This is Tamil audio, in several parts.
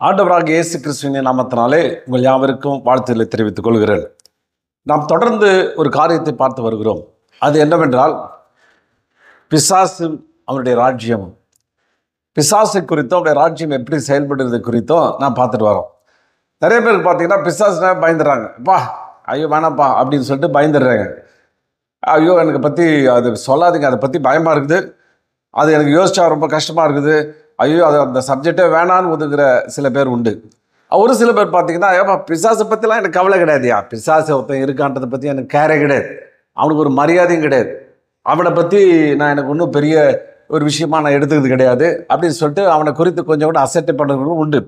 ஆண்டவராகிய இயேசு கிறிஸ்துவின் நாமத்தினாலே உங்கள் யாவருக்கும் வாழ்த்துக்களை தெரிவித்துக் கொள்கிறேன். நாம் தொடர்ந்து ஒரு காரியத்தை பார்த்து வருகிறோம். அது என்னவென்றால் பிசாசு அவனுடைய ராஜ்யம், பிசாசு குறித்தும் அவருடைய ராஜ்யம் எப்படி செயல்படுறது குறித்தும் நான் பார்த்துட்டு வரோம். நிறைய பேருக்கு பார்த்தீங்கன்னா பிசாசுனா பயந்துடுறாங்க. பா ஐயோ வேணாப்பா அப்படின்னு சொல்லிட்டு பயந்துடுறாங்க. ஐயோ எனக்கு பற்றி அது சொல்லாதீங்க, அதை பற்றி பயமாக இருக்குது, அது எனக்கு யோசிச்சா ரொம்ப கஷ்டமாக இருக்குது, ஐயோ அது அந்த சப்ஜெக்டே வேணான்னு ஒதுக்குற சில பேர் உண்டு. ஒரு சில பேர் பார்த்தீங்கன்னா ஏப்பா பிசாசை பற்றிலாம் எனக்கு கவலை கிடையாதுயா, பிசாசு ஒருத்தன் இருக்கான்றதை பற்றி எனக்கு கேரே கிடையாது, அவனுக்கு ஒரு மரியாதையும் கிடையாது, அவனை பற்றி நான் எனக்கு ஒன்றும் பெரிய ஒரு விஷயமா நான் எடுத்துக்கிறது கிடையாது அப்படின்னு சொல்லிட்டு அவனை குறித்து கொஞ்சம் கூட அசட்டை பண்ணுறவங்களும் உண்டு.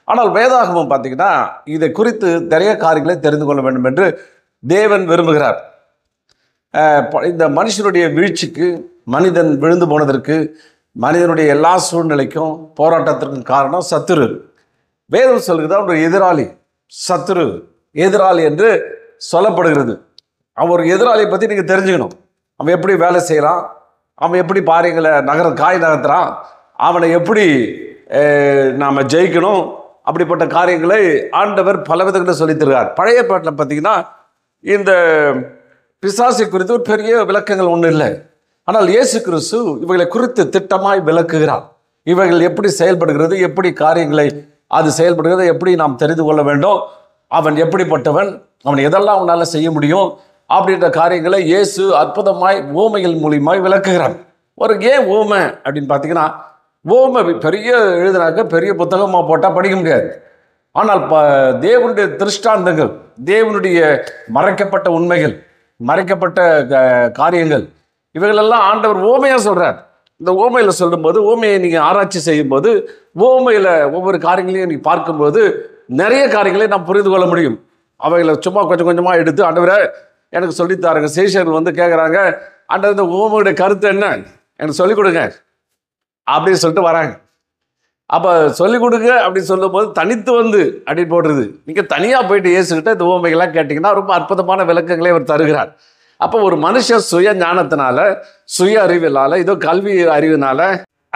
ஆனால் வேதாகமம் பார்த்தீங்கன்னா இதை குறித்து நிறைய காரியங்களை தெரிந்து கொள்ள வேண்டும் என்று தேவன் விரும்புகிறார். இந்த மனுஷனுடைய வீழ்ச்சிக்கு, மனிதன் விழுந்து போனதற்கு, மனிதனுடைய எல்லா சூழ்நிலைக்கும் போராட்டத்திற்கும் காரணம் சத்துரு. வேதம் சொல்கிறது ஒரு எதிராளி, சத்துரு எதிராளி என்று சொல்லப்படுகிறது. அவன் ஒரு எதிராளியை பற்றி நீங்கள் தெரிஞ்சுக்கணும். அவன் எப்படி வேலை செய்கிறான், அவன் எப்படி காரியங்களை நகர்த்துறான், அவனை எப்படி நாம் ஜெயிக்கணும், அப்படிப்பட்ட காரியங்களை ஆண்டவர் பல விதங்களை சொல்லித்தருகிறார். பழைய பாட்டில் பார்த்தீங்கன்னா இந்த பிசாசை குறித்து ஒரு பெரிய விளக்கங்கள் ஒன்றும் இல்லை. ஆனால் இயேசு கிறிஸ்து இவைகளை குறித்து திட்டமாய் விளக்குகிறார். இவைகள் எப்படி செயல்படுகிறது, எப்படி காரியங்களை அது செயல்படுகிறது, எப்படி நாம் தெரிந்து கொள்ள வேண்டும், அவன் எப்படிப்பட்டவன், அவன் எதெல்லாம் அவனால் செய்ய முடியும் அப்படின்ற காரியங்களை இயேசு அற்புதமாய் ஓமைகள் மூலியமாய் விளக்குகிறார். ஏன் ஓமை அப்படின்னு பார்த்தீங்கன்னா, ஓமை பெரிய எழுதுனாக்க பெரிய புத்தகமாக போட்டால் படிக்க முடியாது. ஆனால் தேவனுடைய திருஷ்டாந்தங்கள், தேவனுடைய மறைக்கப்பட்ட உண்மைகள், மறைக்கப்பட்ட காரியங்கள், இவைகளெல்லாம் ஆண்டவர் ஓமையாக சொல்கிறார். இந்த ஓமையில் சொல்லும்போது, ஓமையை நீங்கள் ஆராய்ச்சி செய்யும்போது, ஓமையில் ஒவ்வொரு காரியங்களையும் நீங்கள் பார்க்கும்போது நிறைய காரியங்களை நாம் புரிந்து கொள்ள முடியும். அவைகளை சும்மா கொஞ்சம் கொஞ்சமாக எடுத்து ஆண்டவரை எனக்கு சொல்லித்தாருங்க. சேஷர்கள் வந்து கேட்குறாங்க, ஆண்டவர் இந்த ஓமையுடைய கருத்து என்ன எனக்கு சொல்லிக் கொடுங்க அப்படின்னு சொல்லிட்டு வராங்க. அப்போ சொல்லிக் கொடுங்க அப்படின்னு சொல்லும்போது தனித்து வந்து அப்படி போடுறது. நீங்கள் தனியாக போயிட்டு இயேசுகிட்ட இந்த ஓமைகள்லாம் கேட்டிங்கன்னா ரொம்ப அற்புதமான விளக்கங்களை அவர் தருகிறார். அப்போ ஒரு மனுஷன் சுய ஞானத்தினால, சுய அறிவினால, இதோ கல்வி அறிவினால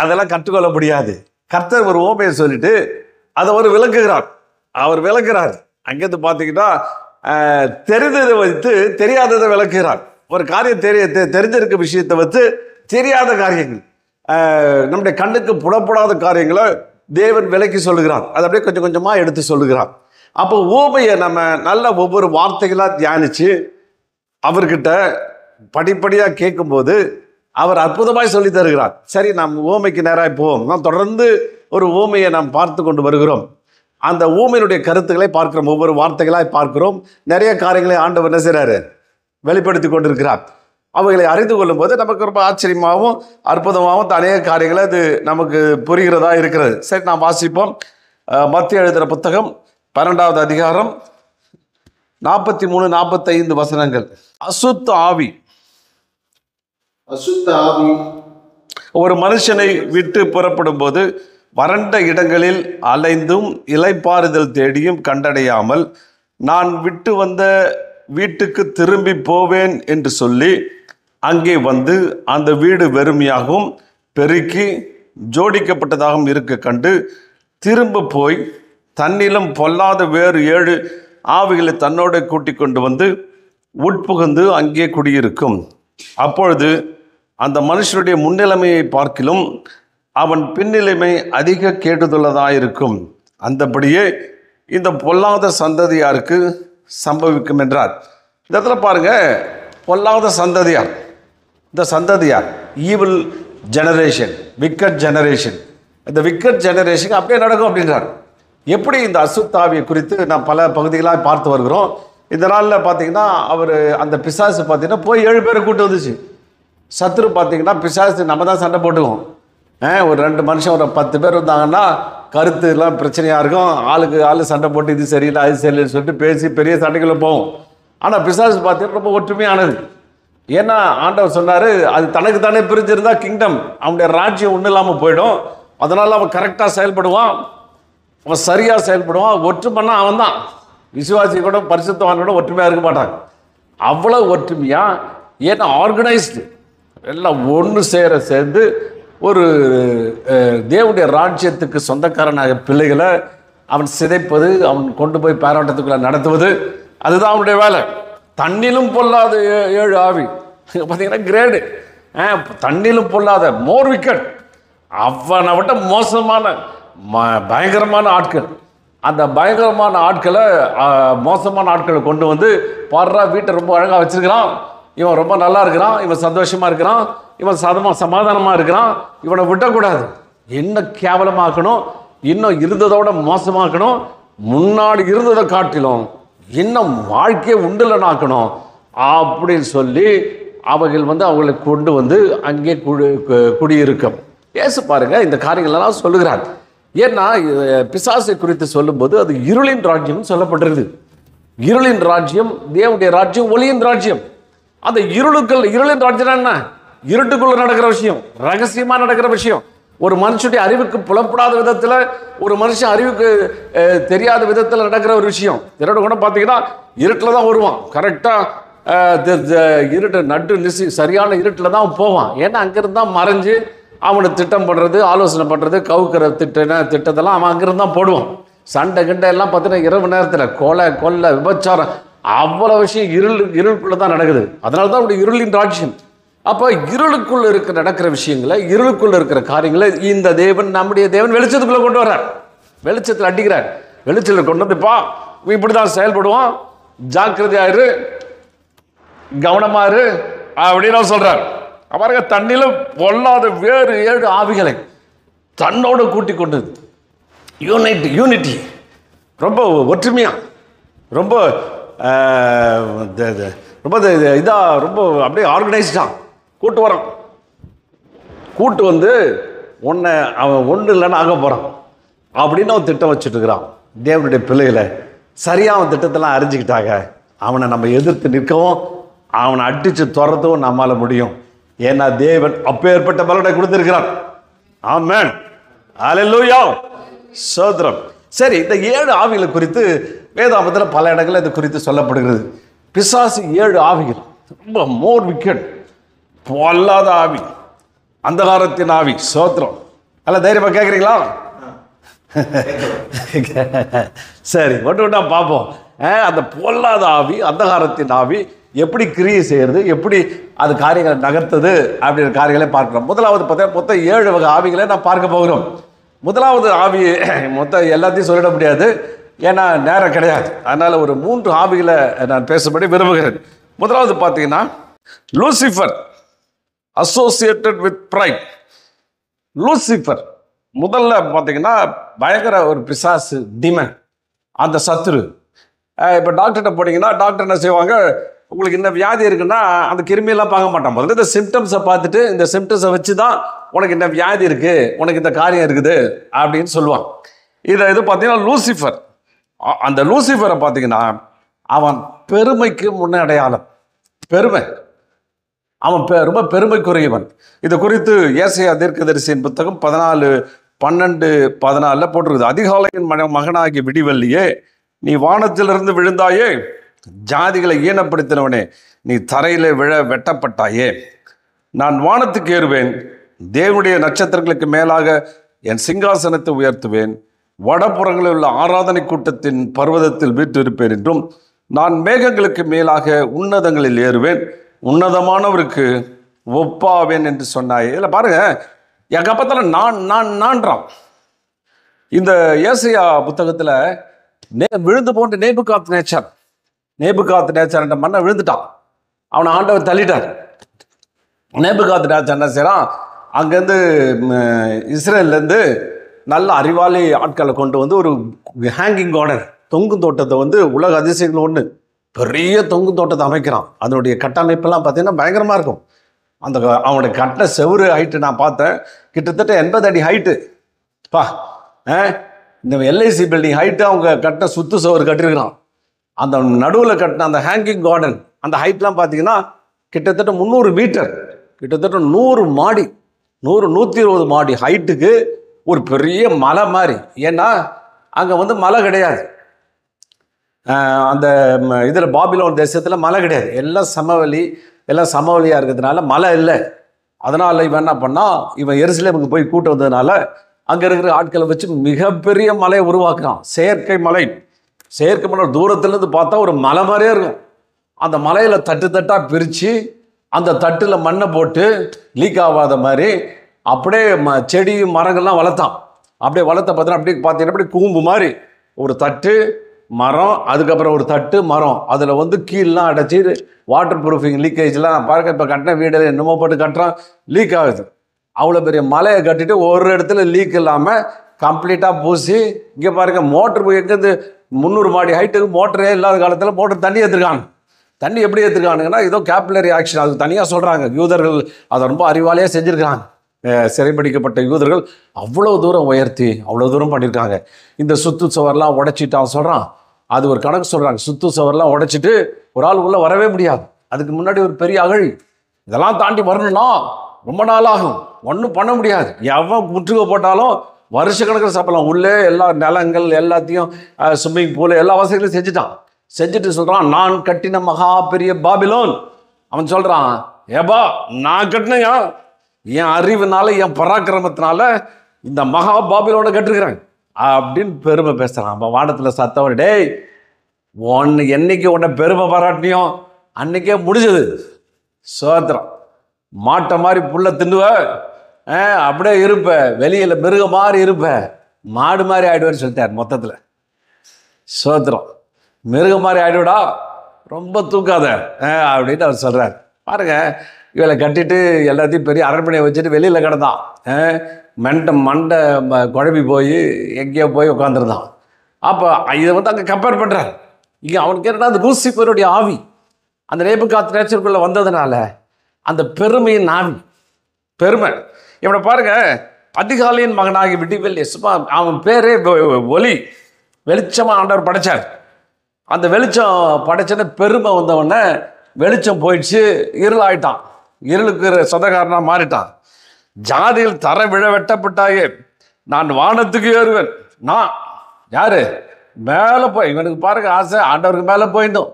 அதெல்லாம் கற்றுக்கொள்ள முடியாது. கர்த்தர் ஒரு ஓமையை சொல்லிட்டு அதை ஒரு விளக்குகிறார். அவர் விளக்குறார். அங்கேருந்து பார்த்தீங்கன்னா தெரிந்ததை வைத்து தெரியாததை விளக்குகிறார். ஒரு காரியம் தெரிஞ்சிருக்க விஷயத்தை வச்சு தெரியாத காரியங்கள், நம்முடைய கண்ணுக்கு புலப்படாத காரியங்களை தேவன் விளக்கி சொல்லுகிறார். அதை அப்படியே கொஞ்சம் கொஞ்சமாக எடுத்து சொல்லுகிறார். அப்போ ஓமையை நம்ம நல்ல ஒவ்வொரு வார்த்தைகளாக தியானித்து அவர்கிட்ட படிப்படியாக கேட்கும்போது அவர் அற்புதமாய் சொல்லி தருகிறார். சரி, நாம் ஓமைக்கு நேராக போவோம். நாம் தொடர்ந்து ஒரு ஓமையை நாம் பார்த்து கொண்டு வருகிறோம். அந்த ஓமையினுடைய கருத்துக்களை பார்க்கிறோம், ஒவ்வொரு வார்த்தைகளாக பார்க்கிறோம். நிறைய காரியங்களை ஆண்டவர் என்ன செய்கிறாரு, வெளிப்படுத்தி கொண்டிருக்கிறார். அவைகளை அறிந்து கொள்ளும் போது நமக்கு ரொம்ப ஆச்சரியமாகவும் அற்புதமாகவும் அநேக காரியங்களை அது நமக்கு புரிகிறதா இருக்கிறது. சரி, நாம் வாசிப்போம். மத்திய எழுதுகிற புத்தகம் 12வது அதிகாரம் 43-45 வசனங்கள். அசுத்த ஆவி ஒரு மனுஷனை விட்டு புறப்படும் போது வறண்ட இடங்களில் அலைந்தும் இளைப்பாறுதல் தேடியும் கண்டடையாமல் நான் விட்டு வந்த வீட்டுக்கு திரும்பி போவேன் என்று சொல்லி அங்கே வந்து அந்த வீடு வெறுமையாகவும் பெருக்கி ஜோடிக்கப்பட்டதாகவும் இருக்க கண்டு திரும்ப போய் தன்னிலும் பொல்லாத வேறு 7 ஆவிகளை தன்னோடு கூட்டிக் கொண்டு வந்து உட்புகுந்து அங்கே குடியிருக்கும். அப்பொழுது அந்த மனுஷனுடைய முன்னிலைமையை பார்க்கிலும் அவன் பின்னிலைமை அதிக கேட்டுதுள்ளதாயிருக்கும். அந்தபடியே இந்த பொல்லாத சந்ததியாருக்கு சம்பவிக்கும் என்றார். இந்த இடத்துல பாருங்க, பொல்லாத சந்ததியார், இந்த சந்ததியார் ஈவில் ஜெனரேஷன், விக்கட் ஜெனரேஷன். இந்த விக்கட் ஜெனரேஷன் அப்படியே நடக்கும் அப்படின்றார். எப்படி இந்த அசுத்தாவியை குறித்து நாம் பல பகுதிகளாக பார்த்து வருகிறோம். இந்த நாளில் பார்த்தீங்கன்னா அவர் அந்த பிசாசு பார்த்தீங்கன்னா போய் 7 பேரை கூட்டு வந்துச்சு. சத்துரு பார்த்தீங்கன்னா பிசாசு நம்ம தான் சண்டை போட்டுக்குவோம். ஒரு 2 மனுஷன் ஒரு 10 பேர் வந்தாங்கன்னா கருத்து எல்லாம் பிரச்சனையாக இருக்கும். ஆளுக்கு ஆள் சண்டை போட்டு இது சரியில்லை அது சரியில்லைன்னு சொல்லிட்டு பேசி பெரிய சண்டைகளை போகும். ஆனால் பிசாசு பார்த்தீங்கன்னா ரொம்ப ஒற்றுமையானது. ஏன்னா ஆண்டவர் சொன்னார், அது தனக்கு தானே பிரிஞ்சிருந்தா கிங்டம், அவனுடைய ராஜ்யம் ஒன்றும் இல்லாமல் போயிடும். அதனால் அவன் கரெக்டாக செயல்படுவான், அவன் சரியாக செயல்படுவான். ஒற்றுமைன்னா அவன் தான். விசுவாசி கூட பரிசுத்தவான் கூட ஒற்றுமையாக இருக்க மாட்டாங்க. அவ்வளோ ஒற்றுமையாக, ஏன்னா ஆர்கனைஸ்டு எல்லாம் ஒன்று சேர்ந்து ஒரு தேவனுடைய ராஜ்யத்துக்கு சொந்தக்காரனாக பிள்ளைகளை அவன் சிதைப்பது, அவன் கொண்டு போய் பேராட்டத்துக்குள்ள நடத்துவது, அதுதான் அவனுடைய வேலை. தண்ணிலும் பொல்லாத 7 ஆவி பார்த்தீங்கன்னா கிரேடு. தண்ணிலும் பொல்லாத மோர் விக்கெட், அவனை விட்ட மோசமான பயங்கரமான ஆட்கள். அந்த பயங்கரமான ஆட்களை, மோசமான ஆட்களை கொண்டு வந்து பாடுறா, வீட்டை ரொம்ப அழகாக வச்சிருக்கிறான், இவன் ரொம்ப நல்லா இருக்கிறான், இவன் சந்தோஷமாக இருக்கிறான், இவன் சமாதானமாக இருக்கிறான், இவனை விட்டக்கூடாது, இன்னும் கேவலமாக்கணும், இன்னும் இருந்ததோட மோசமாக்கணும், முன்னாடி இருந்ததை காட்டிலும் இன்னும் வாழ்க்கையை உண்டுலனாக்கணும் அப்படின்னு சொல்லி அவர்கள் வந்து அவங்களை கொண்டு வந்து அங்கே குடியிருக்கும். ஏசு பாருங்க இந்த காரியங்களெல்லாம் சொல்லுகிறார். ஏன்னா பிசாசை குறித்து சொல்லும்போது அது இருளின் ராஜ்யம் சொல்லப்பட்டிருக்குது. இருளின் ராஜ்யம், தேவனுடைய ராஜ்யம் ஒளியின் ராஜ்யம். அந்த இருளின் ராஜ்யம் என்ன? இருட்டுக்குள்ள நடக்கிற விஷயம், ரகசியமா நடக்கிற விஷயம், ஒரு மனுஷனுடைய அறிவுக்கு புலப்படாத விதத்தில், ஒரு மனுஷன் அறிவுக்கு தெரியாத விதத்தில் நடக்கிற ஒரு விஷயம். திருட கூட பார்த்தீங்கன்னா இருட்டில் தான் வருவான், கரெக்டாக இருட்டு நட்டு நிசி சரியான இருட்டில் தான் போவான். ஏன்னா அங்கிருந்து தான் மறைஞ்சு அவனை திட்டம் பண்ணுறது, ஆலோசனை பண்ணுறது, கவுக்கிற திட்டத்தெல்லாம் அவன் அங்கிருந்து தான் போடுவான். சண்டை கிண்டை எல்லாம் பார்த்தீங்கன்னா இரவு நேரத்தில் கொலை விபச்சாரம் அவ்வளோ விஷயம் இருளுக்குள்ளே தான் நடக்குது. அதனால தான் அப்படி இருளின் ராஜ்யம். அப்போ இருளுக்குள்ள நடக்கிற விஷயங்களை, இருளுக்குள்ள இருக்கிற காரியங்களை இந்த தேவன், நம்முடைய தேவன் வெளிச்சத்துக்குள்ள கொண்டு வர்றார். வெளிச்சத்தில் அடிக்கிறார். வெளிச்சத்தில் கொண்டு வந்துப்பா இப்படிதான் செயல்படுவான், ஜாக்கிரதையாயிரு, கவனமாரு அப்படின்னு சொல்றார். பாருங்க, தண்ணிலும் பொல்லாத வேறு 7 ஆவிகளை தன்னோடு கூட்டி கொண்டு, யூனிட்டி, ரொம்ப ஒற்றுமையா, ரொம்ப ரொம்ப இதா, ரொம்ப அப்படியே ஆர்கனைஸ்டா கூட்டு வரான். கூட்டு வந்து அவன் ஒன்று இல்லைன்னு ஆக போகிறான் அப்படின்னு அவன் திட்டம் வச்சுட்டு இருக்கிறான். தேவனுடைய பிள்ளைகளை சரியாக அவன் திட்டத்தெல்லாம் அறிஞ்சிக்கிட்டாங்க. அவனை நம்ம எதிர்த்து நிற்கவும், அவனை அடித்து துரத்தவும் நம்மளால் முடியும். ஏன்னா தேவன் அப்பேற்பட்ட பலனை கொடுத்திருக்கிறார். ஆமென், அல்லேலூயா, ஸ்தோத்திரம். சரி, இந்த 7 ஆவிகளை குறித்து வேதாகமத்தில் பல இடங்களில் இது குறித்து சொல்லப்படுகிறது. பிசாசு 7 ஆவிகள், ரொம்ப மோர் விக்கெட், பொல்லாத ஆவி, அந்தகாரத்தின் ஆவி. ஸ்தோத்திரம். நல்லா தைரியமாக கேட்குறீங்களா? சரி, ஒன்று பார்ப்போம். அந்த பொல்லாத ஆவி, அந்தகாரத்தின் ஆவி எப்படி கிரியை செய்யறது, எப்படி அது காரியங்களை நகர்த்தது அப்படின்ற காரியங்களே பார்க்கிறோம். முதலாவது பார்த்தா மொத்தம் 7 வகை ஆவிகளை நான் பார்க்க போகிறோம். முதலாவது ஆவி மொத்தம் எல்லாத்தையும் சொல்லிட முடியாது, ஏன்னா நேரம் கிடையாது. அதனால் ஒரு 3 ஆவிகளை நான் பேசும்படி விரும்புகிறேன். முதலாவது பார்த்தீங்கன்னா Lucifer, associated with pride. Lucifer முதல்ல பார்த்தீங்கன்னா பயங்கர ஒரு பிசாசு, டிமன், அந்த சத்துரு. இப்போ டாக்டர்கிட்ட போனீங்கன்னா டாக்டர் என்ன செய்வாங்க, உங்களுக்கு என்ன வியாதி இருக்குன்னா அந்த கிருமியெல்லாம் பார்க்க மாட்டான். முதல்ல இந்த சிம்டம்ஸை பார்த்துட்டு, இந்த சிம்டம்ஸை வச்சு தான் உனக்கு என்ன வியாதி இருக்குது, உனக்கு இந்த காரியம் இருக்குது அப்படின்னு சொல்லுவான். இது பார்த்தீங்கன்னா லூசிஃபர். அந்த லூசிஃபரை பார்த்தீங்கன்னா அவன் பெருமைக்கு முன்னடையாளம், பெருமை, அவன் ரொம்ப பெருமைக்குரியவன். இது குறித்து ஏசாயா தீர்க்கதரிசியின் புத்தகம் 14:12-14 போட்டிருக்குது. அதிகாலையின் மகனாகி விடிவெள்ளியே, நீ வானத்திலிருந்து விழுந்தாயே, ஜாதிகளை ஈனப்படுத்தினவனே, நீ தரையிலே வெட்டப்பட்டாயே. நான் வானத்துக்கு ஏறுவேன், தேவனுடைய நட்சத்திரங்களுக்கு மேலாக என் சிங்காசனத்தை உயர்த்துவேன், வடபுறங்களில் உள்ள ஆராதனை கூட்டத்தின் பர்வதத்தில் வீற்றிருப்பேன் என்றும், நான் மேகங்களுக்கு மேலாக உன்னதங்களில் ஏறுவேன், உன்னதமானவருக்கு ஒப்பாவேன் என்று சொன்னாயே. இதில் பாருங்க, எங்க அப்பத்தில் நான்றான். இந்த ஏசாயா புத்தகத்தில் விழுந்து போன்ற நேபுகாத் நேச்சர் என்ற மண்ணை விழுந்துட்டான். அவனை ஆண்டவர் தள்ளிட்டார். நேபுகாத் நேச்சர் என்ன செய்யறான், அங்கேருந்து இஸ்ரேல்லேருந்து நல்ல அறிவாளி ஆட்களை கொண்டு வந்து ஒரு ஹேங்கிங் கார்டன், தொங்கும் தோட்டத்தை வந்து உலக அதிசயங்கள் ஒன்று, பெரிய தொங்கும் தோட்டத்தை அமைக்கிறான். அதனுடைய கட்டமைப்பெல்லாம் பார்த்தீங்கன்னா பயங்கரமாக இருக்கும். அவனுடைய கட்ட செவுறு ஹைட்டு நான் பார்த்தேன், கிட்டத்தட்ட 80 அடி ஹைட்டு. இந்த எல்ஐசி பில்டிங் ஹைட்டு அவங்க கட்ட சுத்து செவரு கட்டிருக்கிறான். அந்த நடுவில் கட்டின அந்த ஹேங்கிங் கார்டன், அந்த ஹைட்லாம் பார்த்தீங்கன்னா கிட்டத்தட்ட 300 மீட்டர், கிட்டத்தட்ட 100 மாடி, 100-120 மாடி ஹைட்டுக்கு ஒரு பெரிய மலை மாதிரி. ஏன்னா அங்கே வந்து மலை கிடையாது. அந்த இதில் பாபிலோன் தேசத்தில் மலை கிடையாது, எல்லாம் சமவெளியாக இருக்கிறதுனால மலை இல்லை. அதனால் இவன் என்ன பண்ணால், இவன் எருசலேமுக்கு போய் கூட்டு வந்ததுனால அங்கே இருக்கிற ஆட்களை வச்சு மிகப்பெரிய மலையை உருவாக்குறான். செயற்கை மலை தூரத்துலேருந்து பார்த்தா ஒரு மலை மாதிரியே இருக்கும். அந்த மலையில் தட்டு தட்டாக பிரித்து அந்த தட்டில் மண்ணை போட்டு லீக் ஆகாத மாதிரி அப்படியே செடி மரங்கள்லாம் வளர்த்தான். அப்படியே வளர்த்த பார்த்தீங்கன்னா அப்படியே கூம்பு மாதிரி ஒரு தட்டு மரம், அதுக்கப்புறம் ஒரு தட்டு மரம், அதில் கீழெலாம் அடைச்சி வாட்டர் ப்ரூஃபிங் லீக்கேஜ்லாம் பாருங்க. இப்போ கட்டின வீடு என்னமோ போட்டு கட்டுறான், லீக் ஆகுது. அவ்வளோ பெரிய மலையை கட்டிட்டு ஒரு இடத்துல லீக் இல்லாமல் கம்ப்ளீட்டாக பூசி, இங்கே பாருங்க மோட்டர் எங்கேருந்து 300 மாடி ஹைட்டுக்கு மோட்டரே இல்லாத காலத்தில் மோட்டர் தண்ணி ஏற்றுருக்காங்க. தண்ணி எப்படி ஏற்றுருக்கானுங்கன்னா ஏதோ கேப்லரி ஆக்ஷன், அது தனியாக சொல்கிறாங்க. யூதர்கள் அதை ரொம்ப அறிவாளியாக செஞ்சுருக்காங்க. சிறைப்பிடிக்கப்பட்ட யூதர்கள் அவ்வளோ தூரம் உயர்த்தி அவ்வளோ தூரம் பண்ணியிருக்காங்க. இந்த சுத்து சுவர்லாம் உடைச்சிட்டு அவன் சொல்கிறான், அது ஒரு கணக்கு சொல்கிறாங்க. சுத்து சுவர்லாம் உடைச்சிட்டு ஒரு ஆள் உள்ளே வரவே முடியாது. அதுக்கு முன்னாடி ஒரு பெரிய அகழி, இதெல்லாம் தாண்டி வரணும்னா ரொம்ப நாள் ஆகும், ஒன்றும் பண்ண முடியாது. எவன் முற்றுகை போட்டாலும் வருஷக்கணக்கில் சாப்பிடலாம். உள்ளே எல்லா நிலங்கள் எல்லாத்தையும் ஸ்விம்மிங் பூல் எல்லா வசதிகளையும் செஞ்சுட்டு சொல்கிறான், நான் கட்டின மகா பெரிய பாபிலோன். அவன் சொல்கிறான், ஏபா நான் கட்டினையா, என் அறிவுனால என் பராக்கிரமத்தினால இந்த மகா பாபிலோனை கட்டிருக்கிறேன் அப்படின்னு பெருமை பேசுகிறான். அப்போ வானத்தில் சத்தம், டேய் என்னைக்கு உன்னை பெருமை பாராட்டினியும் அன்னைக்கே முடிஞ்சது. சோத்திரம். மாட்டை மாதிரி புல்லை தின்னுவ, அப்படியே இருப்ப, வெளியில் மிருக மாதிரி இருப்ப, மாடு மாதிரி ஆயிடுவேன்னு சொல்லிட்டார் மொத்தத்தில். சோத்திரம். மிருக மாதிரி ஆயிடுவிடா, ரொம்ப தூக்காத அப்படின்னு அவர் சொல்கிறார். பாருங்க, இவளை கட்டிட்டு எல்லாத்தையும் பெரிய அரண்மனையை வச்சுட்டு வெளியில் கிடந்தான். மண்டை குழம்பி போய் எங்கேயோ போய் உட்காந்துருந்தான். அப்போ இதை அங்கே கம்பேர் பண்ணுறார். இங்கே அவனுக்கு என்னன்னா அந்த லூசிஃபருடைய ஆவி அந்த நேபுகாத் நேச்சருக்குள்ளே வந்ததுனால அந்த பெருமையின் ஆவி, பெருமை. இவனை பாருங்க, அதிகாலையின் மகனாகி விடிவெள்ளி, அவன் பேரே ஒளி, வெளிச்சமாக ஆண்டவர் படைச்சார். அந்த வெளிச்சம் படைச்சன பெருமை வந்தவொடனே வெளிச்சம் போயிடுச்சு, இருளாயிட்டான், இருளுக்கு சொந்தக்காரனாக மாறிட்டான். ஜாதியில் தர விழ வெட்டப்பட்டாயே, நான் வானத்துக்கு ஏறுவேன். நான் யாரு மேலே போய், இவனுக்கு பாருங்க ஆசை ஆண்டவருக்கு மேலே போயிருந்தோம்.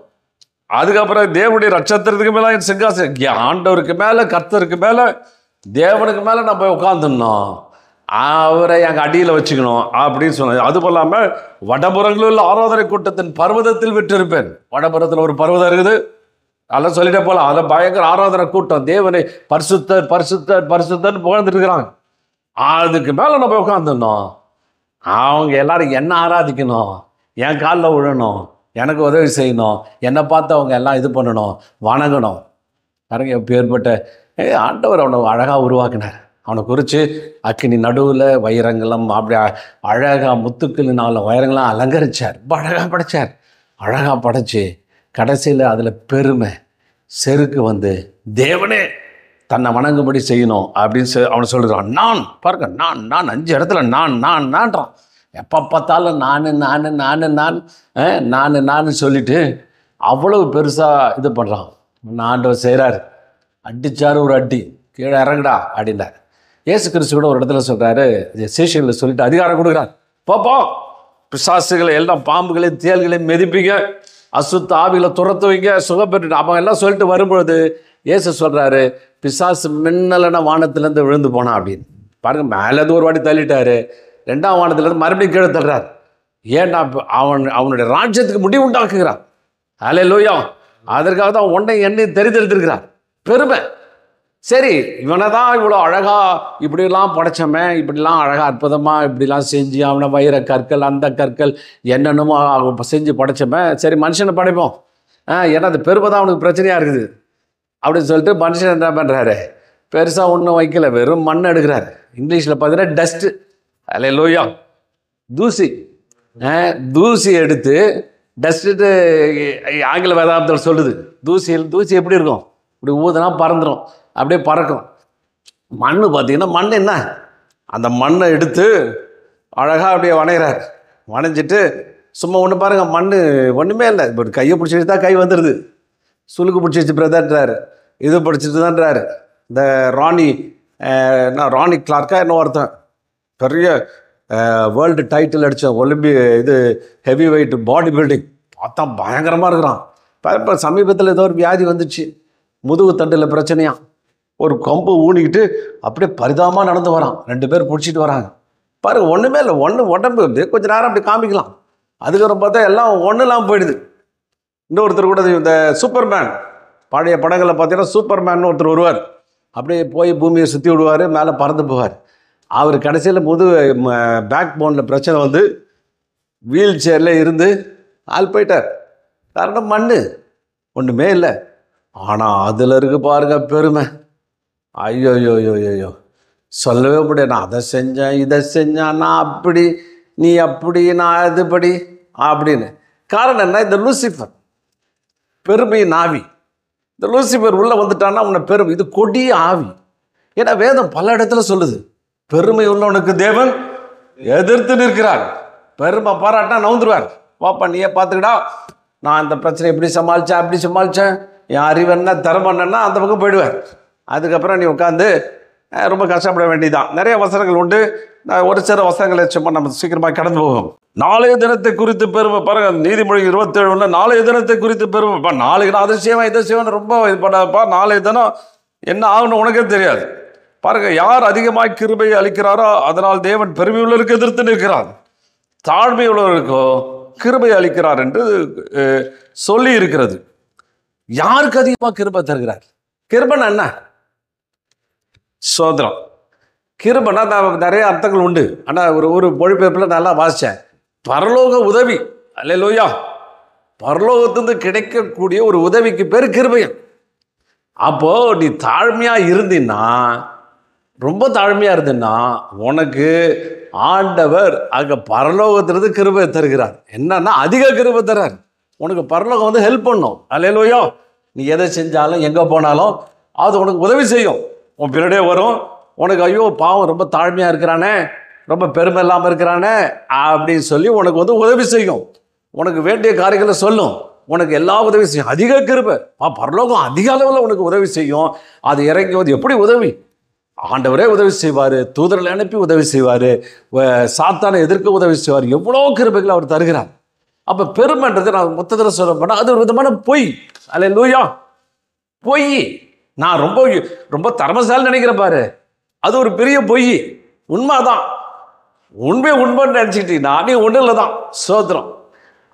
அதுக்கப்புறம் தேவனுடைய நட்சத்திரத்துக்கு மேலே என் சிங்காசனம், ஆண்டவருக்கு மேலே கர்த்தருக்கு மேலே தேவனுக்கு மேலே நான் போய் உட்காந்துடணும், அவரை எங்கள் அடியில் வச்சுக்கணும் அப்படின்னு சொன்னது. அதுவும் இல்லாமல் வடபுறங்களில் உள்ள ஆராதனை கூட்டத்தின் பர்வதத்தில் விட்டிருப்பேன். வடபுறத்தில் ஒரு பர்வதம் இருக்குது, அதெல்லாம் சொல்லிட்டே போகலாம். அதில் பயங்கர ஆராதனை கூட்டம், தேவனை பரிசுத்தர் பரிசுத்தர் பரிசுத்தர்னு புகழ்ந்துட்டு இருக்கிறாங்க. அதுக்கு மேலே நம்ம உட்காந்துடணும், அவங்க எல்லாரும் என்ன ஆராதிக்கணும், என் காலில் விழணும், எனக்கு உதவி செய்யணும், என்னை பார்த்து அவங்க எல்லாம் இது பண்ணணும், வணங்கணும். பாருங்க எப்பேற்பட்ட ஆண்டவர் அவனை அழகாக உருவாக்கினார். அவனை குறித்து அக்கினி நடுவில் வைரங்களும் அப்படி அழகாக முத்துக்களினால வைரங்களாம் அலங்கரித்தார். ரொம்ப அழகாக படைத்தார். அழகாக படைச்சி கடைசியில் அதில் பெருமை செருக்கு வந்து தேவனே தன்னை வணங்கும்படி செய்யணும் அப்படின்னு அவனை சொல்கிறான். நான் பாருங்க, நான் 5 இடத்துல நான்றான். எப்போ பார்த்தாலும் நான் சொல்லிட்டு அவ்வளவு பெருசாக இது பண்ணுறான். ஆண்டவர் செய்கிறார், அடித்தார் ஒரு அடி, கீழே இறங்குடா அப்படின்னார். இயேசு கிறிஸ்து கூட ஒரு இடத்துல சொல்கிறாரு, சீஷர்களை சொல்லிட்டு அதிகாரம் கொடுக்குறார். போப்போ பிசாசுகளை எல்லாம் பாம்புகளையும் தேள்களையும் மெதிப்பீங்க, அசுத்த ஆவிகளை துரத்து வைங்க, சுகப்பெற்று அவன் எல்லாம் சொல்லிட்டு வரும்பொழுது இயேசு சொல்கிறாரு, பிசாசு மின்னலன வானத்திலேருந்து விழுந்து போனான் அப்படின்னு. பாருங்கள், மேலேருந்து ஒரு வாட்டி தள்ளிட்டாரு, 2ஆம் வானத்திலேருந்து மறுபடியும் கீழே தள்ளுறார். ஏன்னா அவனுடைய ராஜ்யத்துக்கு முடிவு உண்டாக்குகிறான். அல்லேலூயா. அதற்காக தான் உன்னை என்னை தெரிந்தெடுத்திருக்கிறார். பெருமை. சரி, இவனை தான் இவ்வளோ அழகாக இப்படிலாம் படைச்சமே, இப்படிலாம் அழகாக அற்புதமாக இப்படிலாம் செஞ்சு அவனை வைர கற்கள் அந்த கற்கள் என்னென்னமோ செஞ்சு படைச்சமே, சரி மனுஷனை படைப்போம், ஏன்னா அந்த பெருமை தான் அவனுக்கு பிரச்சனையாக இருக்குது அப்படின்னு சொல்லிட்டு மனுஷன் என்ன பண்ணுறாரு, பெருசாக ஒன்றும் வைக்கல, வெறும் மண் எடுக்கிறார். இங்கிலீஷில் பார்த்தீங்கன்னா டஸ்ட்டு, அல்லேலூயா, தூசி எடுத்து டஸ்ட்டு ஆங்கில வேதாந்தத்தில் சொல்லுது. தூசி எப்படி இருக்கும், இப்படி ஊதுனா பறந்துடும், அப்படியே பறக்கும். மண் பார்த்தீங்கன்னா மண் என்ன, அந்த மண்ணை எடுத்து அழகாக அப்படியே வணைகிறார். வணைஞ்சிட்டு சும்மா ஒன்று பாருங்கள், மண் ஒன்றுமே இல்லை, இப்போ கையை பிடிச்சிட்டு தான் கை வந்துடுது, சுளுக்கு பிடிச்சிச்சு பிரதர்ன்றாரு, இது பிடிச்சிட்டு தான்றாரு. இந்த ராணி கிளார்க்கா என்ன ஒருத்தன் பெரிய வேர்ல்டு டைட்டில் அடித்த இது ஹெவி வெயிட் பாடி பில்டிங், பார்த்தா பயங்கரமாக இருக்கிறான். இப்போ சமீபத்தில் ஏதோ ஒரு வியாதி வந்துச்சு, முதுகு தண்டில் பிரச்சனையாக, ஒரு கொம்பு ஊனிக்கிட்டு அப்படியே பரிதாபமாக நடந்து வரான். 2 பேர் பிடிச்சிட்டு வராங்க. பாருங்கள், ஒன்றுமே இல்லை, உடம்பு அப்படியே கொஞ்சம் நேரம் அப்படி காமிக்கலாம், அதுக்கப்புறம் பார்த்தா எல்லாம் ஒன்றும் இல்லாமல் போயிடுது. இன்னொருத்தர் கூட இந்த சூப்பர்மேன் பழைய படங்களில் பார்த்தீங்கன்னா சூப்பர்மேன் ஒருத்தர் வருவார், அப்படியே போய் பூமியை சுற்றி விடுவார், மேலே பறந்து போவார். அவர் கடைசியில் பேக் போனில் பிரச்சனை வந்து வீல் சேரில் இருந்து ஆள் போயிட்டார். காரணம் மண், ஒன்றுமே இல்லை. ஆனால் அதில் இருக்கு பாருங்க பெருமை. ஐயோ சொல்லவே முடியாது. நான் அதை செஞ்சேன், இதை செஞ்சேன், நான் அப்படி, நீ அப்படி, நான் இதுபடி அப்படின்னு. காரணம் என்ன? இந்த லூசிஃபர் பெருமையின் ஆவி. இந்த லூசிஃபர் உள்ளே வந்துட்டான்னா உன்னை பெருமை, இது கொடிய ஆவி. ஏன்னா வேதம் பல இடத்துல சொல்லுது, பெருமை உள்ளவனுக்கு தேவன் எதிர்த்து நிற்கிறார். பெருமை பாராட்டினா நவுந்துருவார். பாப்பா நீயே பார்த்துக்கிடா, நான் இந்த பிரச்சனை எப்படி சமாளித்தேன், அப்படி சமாளித்தேன், என் அறிவு என்ன, திறமை என்னன்னா அந்த பக்கம் போயிடுவார். அதுக்கப்புறம் நீ உட்காந்து ரொம்ப கஷ்டப்பட வேண்டியதான். நிறைய வசனங்கள் உண்டு, ஒரு சில வசனங்களை சும்மா நம்ம சீக்கிரமாக கடந்து போகும். நாளைய தினத்தை குறித்து பெருமை பாருங்க, நீதிமொழி 27 நாளைய தினத்தை குறித்து பெருமைப்பா. நாளைக்கு நான் அதை செய்வேன், இதை செய்வேன் ரொம்ப இது பண்ணப்பா, நாளைய தினம் என்ன ஆகணும் உனக்கே தெரியாது. பாருங்க, யார் அதிகமாக கிருபையை அளிக்கிறாரோ அதனால் தேவன் பெருமை உள்ளவருக்கு எதிர்த்து நிற்கிறார், தாழ்மை உள்ளவருக்கோ கிருபை அளிக்கிறார் என்று சொல்லி இருக்கிறது. யாருக்கு அதிகமாக கிருபை தருகிறார்? கிருபைன்னா என்ன? சோதரம். கிருபைனா நிறைய அர்த்தங்கள் உண்டு. ஆனால் ஒரு மொழிபெயர்ப்பில் நல்லா வாசித்தேன், பரலோக உதவி. அல்லேலூயா, பரலோகத்திலிருந்து கிடைக்கக்கூடிய ஒரு உதவிக்கு பேர் கிருபையம். அப்போ நீ தாழ்மையாக இருந்தீன்னா, ரொம்ப தாழ்மையாக இருந்தீன்னா உனக்கு ஆண்டவர் அங்கே பரலோகத்திலிருந்து கிருபை தருகிறார். என்னன்னா அதிக கிருபை தர்றார். உனக்கு பரலோகம் வந்து ஹெல்ப் பண்ணும். அல்லேலூயா, நீ எதை செஞ்சாலும் எங்கே போனாலும் அது உனக்கு உதவி செய்யும். உன் பின்னாடியே வரும். உனக்கு ஐயோ பாவம் ரொம்ப தாழ்மையாக இருக்கிறானே, ரொம்ப பெருமை இல்லாமல் இருக்கிறானே அப்படின்னு சொல்லி உனக்கு வந்து உதவி செய்யும். உனக்கு வேண்டிய காரியங்களை சொல்லும், உனக்கு எல்லா உதவி செய்யும். அதிக கிருபை. பரலோகம் அதிக அளவில் உனக்கு உதவி செய்யும். அது இறங்கி வந்து எப்படி உதவி? ஆண்டவரே உதவி செய்வார், தூதர்களை அனுப்பி உதவி செய்வார், சாத்தானை எதிர்க்க உதவி செய்வார். எவ்வளோ கிருபைகளை அவர் தருகிறார். அப்போ பெருமைன்றது நான் மொத்தத்தில் சொல்ல போனால் அது ஒரு விதமான பொய். அல்லேலூயா, பொய். நான் ரொம்ப ரொம்ப தரமசாலி நினைக்கிறேன் பாரு, அது ஒரு பெரிய பொய். உண்மைதான், உண்மைன்னு நினச்சிக்கிட்டீங்கன்னா நீ ஒன்றும் இல்லை தான், சோத்திரம்.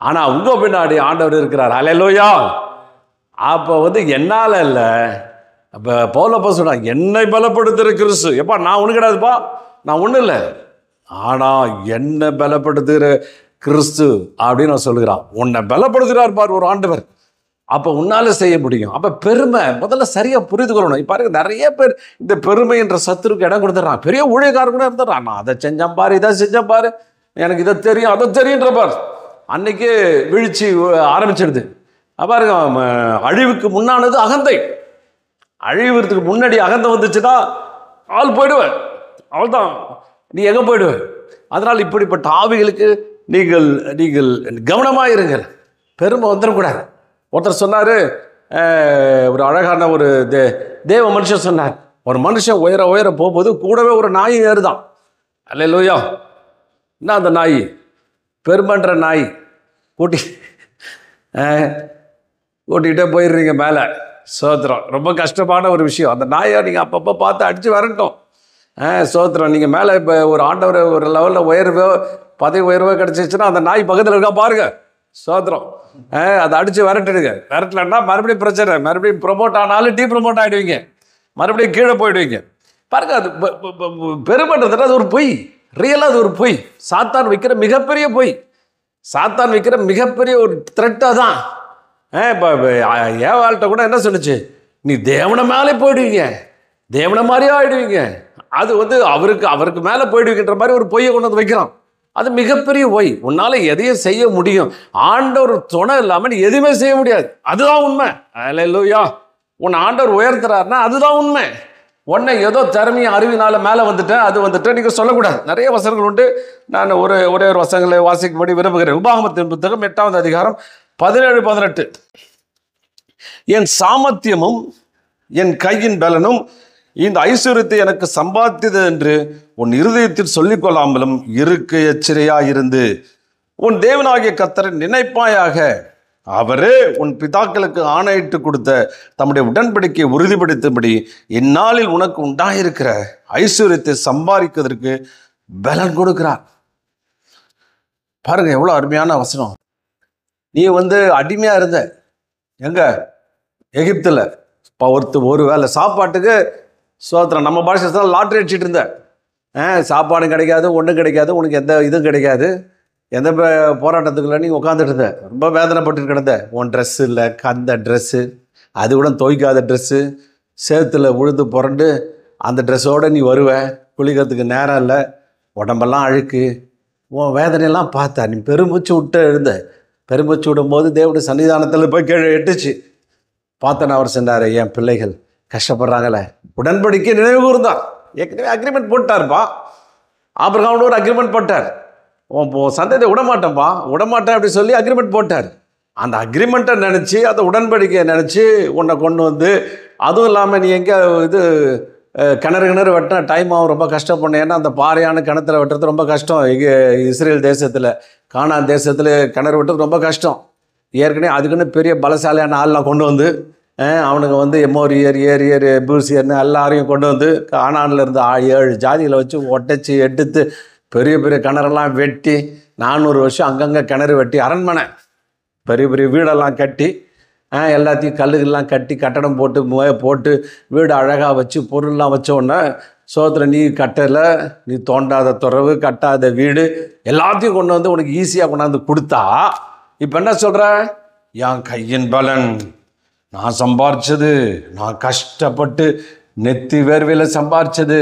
ஆனால் உங்கள் பின்னாடி ஆண்டவர் இருக்கிறார். அல்லேலூயா. அப்போ வந்து என்னால் இல்லை, அப்போ பவுலப்பா சொன்னான், என்னை பலப்படுத்துகிற கிறிஸ்து. எப்பா நான் ஒன்று கிடையாதுப்பா, நான் ஒன்றும் இல்லை, ஆனால் என்னை பலப்படுத்துகிற கிறிஸ்து அப்படின்னு நான் சொல்லுகிறான். உன்னை பலப்படுத்துகிறார் பார் ஒரு ஆண்டவர், அப்போ உன்னால் செய்ய முடியும். அப்போ பெருமை முதல்ல சரியாக புரிந்து கொள்ளணும். இப்போ பாருங்க, நிறைய பேர் இந்த பெருமை என்ற சத்துருக்கு இடம் கொடுத்துட்றான். பெரிய ஊழியக்காரர் கூட இருந்துடுறான், நான் அதை செஞ்சேன் பாரு, இதை செஞ்சேன் பாரு, எனக்கு இதை தெரியும் அதை தெரியுன்ற பார். அன்னைக்கு வீழ்ச்சி ஆரம்பிச்சிடுது. பாருங்க, அழிவுக்கு முன்னானது அகந்தை. அழிவுறதுக்கு முன்னாடி அகந்தை வந்துச்சுன்னா ஆள் போயிடுவேன், அவள் தான், நீ எங்கே போயிடுவேன். அதனால் இப்படிப்பட்ட ஆவிகளுக்கு நீங்கள் கவனமாக இருங்கள், பெருமை வந்துடக்கூடாது. ஒருத்தர் சொன்னார், ஒரு அழகான ஒரு தேவ மனுஷன் சொன்னார், ஒரு மனுஷன் உயர உயர போகும்போது கூடவே ஒரு நாய் ஏறுதான். அல்லேலூயா. என்ன அந்த நாய்? பெருமைன்ற நாய். கூட்டிகிட்டே போயிடுறீங்க மேலே, சோத்திரம். ரொம்ப கஷ்டமான ஒரு விஷயம். அந்த நாயை நீங்கள் அப்பப்போ பார்த்து அடித்து வரட்டும். சோத்திரம். நீங்கள் மேலே இப்போ ஒரு ஆண்டவர் ஒரு லெவலில் உயர்வோ பதவி உயர்வோ கிடச்சிச்சுன்னா அந்த நாய் பக்கத்தில் இருக்கா பாருங்க, சோத்திரம். அதை அடித்து விரட்டுடுங்க. விரட்டலன்னா மறுபடியும் பிரச்சனை, மறுபடியும் ப்ரொமோட் ஆனாலும் ப்ரொமோட் ஆகிடுவீங்க, மறுபடியும் கீழே போயிடுவீங்க. பாருங்க, அது பெருமைன்றதுனா அது ஒரு பொய். ரியலாக அது ஒரு பொய். சாத்தான் வைக்கிற மிகப்பெரிய பொய். சாத்தான் வைக்கிற மிகப்பெரிய ஒரு த்ரெட்டாக தான். இப்போ ஏவாள்கிட்ட கூட என்ன சொல்லுச்சு, நீ தேவனை மேலே போயிடுவீங்க, தேவனை மாதிரியே ஆகிடுவீங்க. அது வந்து அவருக்கு மேலே போயிடுவீங்கன்ற மாதிரி ஒரு பொய்யை கொண்டு வந்து வைக்கிறான். அது மிகப்பெரிய பொய். உன்னால் எதையும் செய்ய முடியும், ஆண்டவர் துணை இல்லாமல் நீ எதுவுமே செய்ய முடியாது. அதுதான் உண்மை. அல்லேலூயா. உன்னை ஆண்டவர் உயர்த்துறாருன்னா அதுதான் உண்மை. உன்னை ஏதோ திறமையை அறிவினால மேலே வந்துட்டேன், அது வந்துட்டேன் நீங்கள் சொல்லக்கூடாது. நிறைய வசனங்கள் உண்டு. நான் ஒரே ஒரு வசனங்களை வாசிக்கும்படி விரும்புகிறேன். உபாகமத்தின் புத்தகம் 8ஆம் அதிகாரம் 17-18. என் சாமர்த்தியமும் என் கையின் பலனும் இந்த ஐஸ்வர்யத்தை எனக்கு சம்பாதித்தது என்று உன் இருதயத்தில் சொல்லிக்கொள்ளாமலும் இருக்க எச்சரிக்கையாயிருந்து உன் தேவனாகிய கர்த்தரை நினைப்பாயாக. அவரே உன் பிதாக்களுக்கு ஆணையிட்டு கொடுத்த தம்முடைய உடன்படிக்கையை உறுதிப்படுத்தும்படி இந்நாளில் உனக்கு உண்டாயிருக்கிற ஐஸ்வர்யத்தை சம்பாதிப்பதற்கு பலன் கொடுக்கிறார். பாருங்க எவ்வளோ அருமையான வசனம். நீ அடிமையாக இருந்த எங்க எகிப்தில் ஒரு வேளை சாப்பாட்டுக்கு சோத்திரம், நம்ம பாஷை லாட்ரி அடிச்சிட்டு இருந்த, சாப்பாடும் கிடைக்காது, ஒன்றும் கிடைக்காது, உனக்கு எந்த இதுவும் கிடைக்காது, எந்த போராட்டத்துக்குள்ள நீ உட்காந்துட்டு இருந்த, ரொம்ப வேதனைப்பட்டு கிடந்த. உன் ட்ரெஸ்ஸு இல்லை, அந்த ட்ரெஸ்ஸு, அது கூட துவைக்காத ட்ரெஸ்ஸு, சேத்துல உழுது புரண்டு அந்த ட்ரெஸ்ஸோடு நீ வருவ, குளிக்கிறதுக்கு நேரம் இல்லை, உடம்பெல்லாம் அழுக்கு, உன் வேதனையெல்லாம் பார்த்தா நீ பெருமூச்சு விட்டு எழுந்த. பெருமூச்சு விடும்போது தேவனுடைய சன்னிதானத்தில் போய் கீழே எட்டுச்சு. பார்த்தேன், அவர் சொன்னார், என் பிள்ளைகள் கஷ்டப்படுறாங்களே, உடன்படிக்கை நினைவு கூர்ந்தார். ஏற்கனவே அக்ரிமெண்ட் போட்டார்ப்பா, ஆபிரகாமோட ஒரு அக்ரிமெண்ட் போட்டார். சந்ததியை விடமாட்டேன் அப்படி சொல்லி அக்ரிமெண்ட் போட்டார். அந்த அக்ரிமெண்ட்டை நினச்சி, அந்த உடன்படிக்கையை நினச்சி உன்னை கொண்டு அதுவும் இல்லாமல் நீ எங்கே கிணறு வெட்டினா டைம் ஆகும், ரொம்ப கஷ்டப்பண்ணேன். ஏன்னா அந்த பாறையான கிணத்துல வெட்டுறது ரொம்ப கஷ்டம். இஸ்ரேல் தேசத்தில், கானான் தேசத்தில் கிணறு வெட்டுறது ரொம்ப கஷ்டம். ஏற்கனவே அதுக்குன்னு பெரிய பலசாலியான ஆள்லாம் கொண்டு அவனுக்கு எமோரியர், ஏரியர், எபூசியர்னு எல்லாரையும் கொண்டு கானானில் இருந்து 7 ஜாதிகளை வச்சு ஒட்டச்சி எடுத்து பெரிய பெரிய கிணறெல்லாம் வெட்டி 400 வருஷம் அங்கங்கே கிணறு வெட்டி, அரண்மனை பெரிய பெரிய வீடெல்லாம் கட்டி, எல்லாத்தையும் கல்லுகள்லாம் கட்டி கட்டடம் போட்டு வீடு அழகாக வச்சு பொருள்லாம் வச்சோடனே சோத்திரம், நீ கட்டலை, நீ தோண்டாத துறவு, கட்டாத வீடு, எல்லாத்தையும் கொண்டு உனக்கு ஈஸியாக கொண்டாந்து கொடுத்தா, இப்போ என்ன சொல்கிற? என் கையின் பலன், நான் சம்பாரிச்சது, நான் கஷ்டப்பட்டு நெத்தி வேர்வையில் சம்பாரிச்சது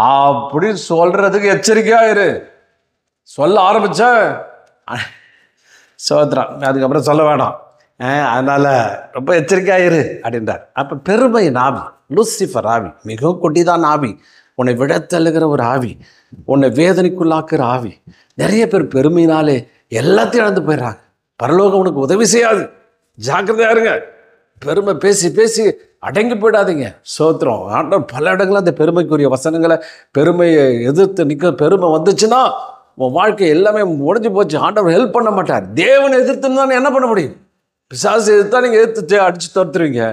அப்படி சொல்கிறதுக்கு எச்சரிக்கையாயிரு. சொல்ல ஆரம்பிச்ச சோத்ரா, அதுக்கப்புறம் சொல்ல வேணாம், அதனால் ரொம்ப எச்சரிக்கையாயிரு அப்படின்றார். அப்போ பெருமையின் ஆவி, லூசிஃபர் ஆவி, மிகவும் கொட்டிதான் ஆவி, உன்னை விடத்தள்ளுகிற ஒரு ஆவி, உன்னை வேதனைக்குள்ளாக்குற ஆவி. நிறைய பேர் பெருமையினாலே எல்லாத்தையும் இழந்து போயிடுறாங்க. பரலோகம் உனக்கு உதவி செய்யாது, ஜாக்கிரதையாக இருங்க. பெருமை பேசி பேசி அடங்கி போயிடாதீங்க. சோத்திரம், ஆண்டவர் பல இடங்களில் அந்த பெருமைக்குரிய வசனங்களை, பெருமையை எதிர்த்து நிற்க, பெருமை வந்துச்சுன்னா உன் வாழ்க்கை எல்லாமே உடஞ்சி போச்சு. ஆண்டவர் ஹெல்ப் பண்ண மாட்டார். தேவனை எதிர்த்துன்னு என்ன பண்ண முடியும்? பிசாசு எதிர்த்தா நீங்கள் எதிர்த்து அடித்து தோற்றுவீங்க.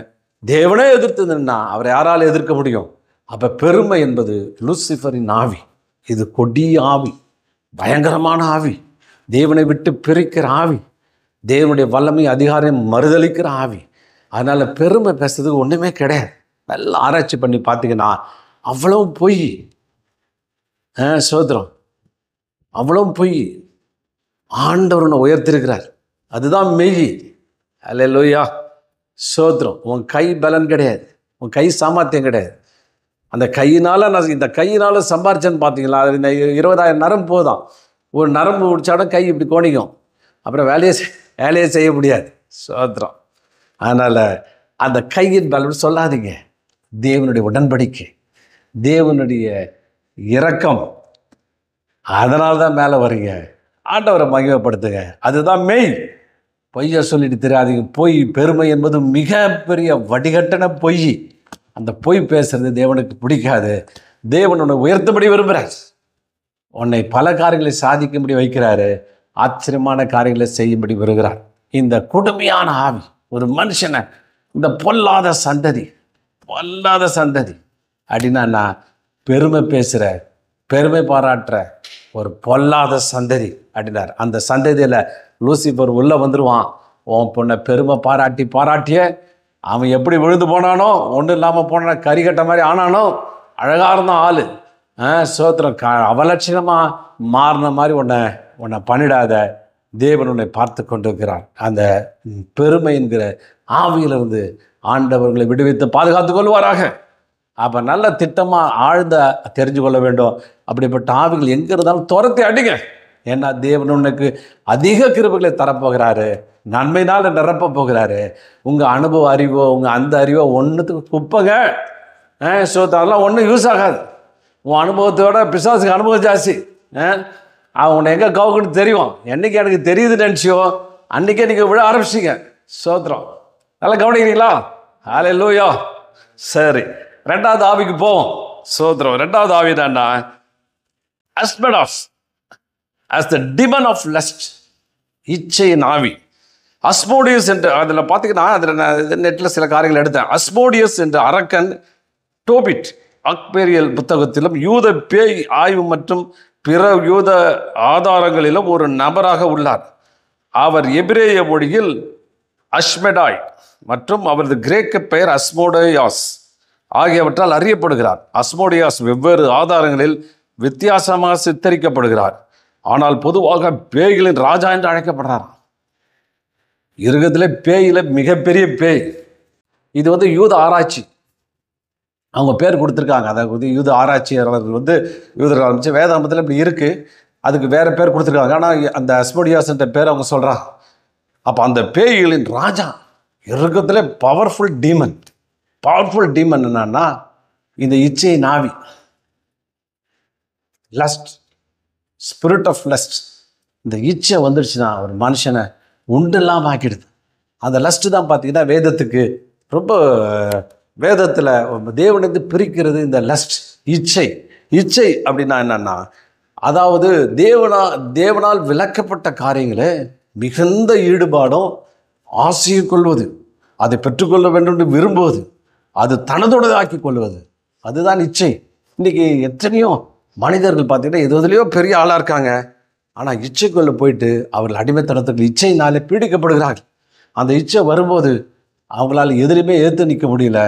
தேவனே எதிர்த்துன்னா அவரை யாரால் எதிர்க்க முடியும்? அப்போ பெருமை என்பது லூசிஃபரின் ஆவி. இது கொடிய ஆவி, பயங்கரமான ஆவி, தேவனை விட்டு பிரிக்கிற ஆவி, தேவனுடைய வல்லமை அதிகாரம் மறுதளிக்கிற ஆவி. அதனால் பெருமை பேசுறதுக்கு ஒன்றுமே கிடையாது. நல்லா ஆராய்ச்சி பண்ணி பார்த்தீங்கன்னா அவ்வளோ பொய். சோத்திரம், அவ்வளோ பொய். ஆண்டவர் உன்னை உயர்த்திருக்கிறார், அதுதான் மெய். அல்லேலூயா. சோத்திரம், உன் கை பலன் கிடையாது, உன் கை சாமர்த்தியம் கிடையாது. அந்த கையினால் நான் இந்த கையினால் சம்பாரிச்சேன்னு பார்த்தீங்களா, அது இந்த 20,000 நரம்பு போதும். ஒரு நரம்பு முடிச்சாலும் கை இப்படி கோணிக்கும், அப்புறம் வேலையே செய்ய முடியாது. சோத்திரம். அதனால் அந்த கையின் பலன் சொல்லாதீங்க. தேவனுடைய உடன்படிக்கை, தேவனுடைய இரக்கம், அதனால தான் மேலே வரீங்க. ஆண்டவரை மகிமைப்படுத்துங்க, அதுதான் மெய். பொய்யை சொல்லிட்டு தெரியாதீங்க. பொய், பெருமை என்பது மிகப்பெரிய வடிகட்டன பொய். அந்த பொய் பேசுறது தேவனுக்கு பிடிக்காது. தேவன் உன்னை உயர்த்தபடி விரும்புகிறார், உன்னை பல காரியங்களை சாதிக்கும்படி வைக்கிறாரு, ஆச்சரியமான காரியங்களை செய்யும்படி வருகிறார். இந்த கொடுமையான ஆவி ஒரு மனுஷனை, இந்த பொல்லாத சந்ததி அப்படின்னா நான் பெருமை பேசுகிற, பெருமை பாராட்டுற ஒரு பொல்லாத சந்ததி அப்படின்னார். அந்த சந்ததியில் லூசிஃபர் உள்ளே வந்துடுவான். உன் பொண்ணை பெருமை பாராட்டிய அவன் எப்படி விழுந்து போனானோ, ஒன்றும் இல்லாமல் போன கறிகட்ட மாதிரி ஆனானோ, அழகாக இருந்தான் ஆள். சோத்திரம், அவலட்சணமாக மாறின மாதிரி உன்னை பண்ணிடாத. தேவன் உன்னை பார்த்து கொண்டிருக்கிறார். அந்த பெருமை என்கிற ஆவியிலிருந்து ஆண்டவர்களை விடுவித்து பாதுகாத்து கொள்வாராக. அப்போ நல்ல திட்டமாக ஆழ்ந்த தெரிஞ்சு கொள்ள வேண்டும். அப்படிப்பட்ட ஆவிகள் எங்கே இருந்தாலும் துரத்தி அடிங்க. ஏன்னா தேவன் உனக்கு அதிக கிருபைகளை தரப்போகிறாரு, நன்மையினால் நிரப்ப போகிறாரு. உங்கள் அனுபவ அறிவோ, உங்கள் அந்த அறிவோ ஒன்றுத்துக்கு குப்பைங்க. அதெல்லாம் ஒன்றும் யூஸ் ஆகாது. உன் அனுபவத்தோட பிசாசுக்கு அனுபவம் ஜாஸ்தி. அவன் உன்னை எங்கே கவுக்குன்னு தெரியும். என்றைக்கு எனக்கு தெரியுதுன்னு நினச்சியோ அன்றைக்கே நீங்கள் விழ ஆரம்பிச்சிங்க. சோத்திரம், நல்லா கவனிக்கிறீங்களா? ஹல்லேலூயா. சரி, 2வது ஆவிக்கு போவோம். சோத்திரம், 2வது ஆவி தான்டா அஸ்பெடாஸ், as the demon of lust, இச்சையின் ஆவி. அஸ்மோடியஸ் என்று அதில் பார்த்தீங்கன்னா, அதில் நான் நெட்டில் சில காரியங்கள் எடுத்தேன். அஸ்மோடியஸ் என்ற அரக்கன் டோபிட் அக்பேரியல் புத்தகத்திலும் யூத பேய் ஆய்வு மற்றும் பிற யூத ஆதாரங்களிலும் ஒரு நபராக உள்ளார். அவர் எபிரேய மொழியில் அஷ்மெடாய் மற்றும் அவரது கிரேக்க பெயர் அஸ்மோடேயாஸ் ஆகியவற்றால் அறியப்படுகிறார். அஸ்மோடியாஸ் வெவ்வேறு ஆதாரங்களில் வித்தியாசமாக சித்தரிக்கப்படுகிறார். ஆனால் பொதுவாக பேய்களின் ராஜா என்று அழைக்கப்படுறார். இருக்கத்திலே பேயில மிகப்பெரிய பேய். இது யூத ஆராய்ச்சி அவங்க பேர் கொடுத்துருக்காங்க. அதாவது யூத ஆராய்ச்சியாளர்கள் யூதர்கள் ஆரம்பிச்சு வேதாகமத்தில் இப்படி இருக்குது, அதுக்கு வேறு பேர் கொடுத்துருக்காங்க. ஆனால் அந்த அஸ்மோடியாஸ்ன்ற பேர் அவங்க சொல்கிறாங்க. அப்போ அந்த பேய்களின் ராஜா இருக்கத்திலே பவர்ஃபுல் டீமன். பவர்ஃபுல் டீமன் என்னன்னா இந்த இச்சை நாவி, லஸ்ட், ஸ்பிரிட் ஆஃப் லஸ்ட். இந்த இச்சை வந்துடுச்சுன்னா ஒரு மனுஷனை உண்டெல்லாம் ஆக்கிடுது. அந்த லஸ்ட்டு தான் பார்த்தீங்கன்னா வேதத்துக்கு ரொம்ப வேதத்தில் தேவனிருந்து பிரிக்கிறது இந்த லஸ்ட், இச்சை. இச்சை அப்படின்னா என்னன்னா, அதாவது தேவனால் விளக்கப்பட்ட காரியங்களே மிகுந்த ஈடுபாடும் ஆசையை கொள்வது, அதை பெற்றுக்கொள்ள வேண்டும் என்று விரும்புவது, அது தனதோடதாக்கி கொள்வது, அதுதான் இச்சை. இன்றைக்கி எத்தனையோ மனிதர்கள் பார்த்தீங்கன்னா எதுலையோ பெரிய ஆளாக இருக்காங்க, ஆனால் இச்சைக்குள்ளே போயிட்டு அவர்கள் அடிமைத்தனத்துக்கு இச்சையினாலே பீடிக்கப்படுகிறார்கள். அந்த இச்சை வரும்போது அவங்களால எதிலுமே ஏற்று நிற்க முடியல,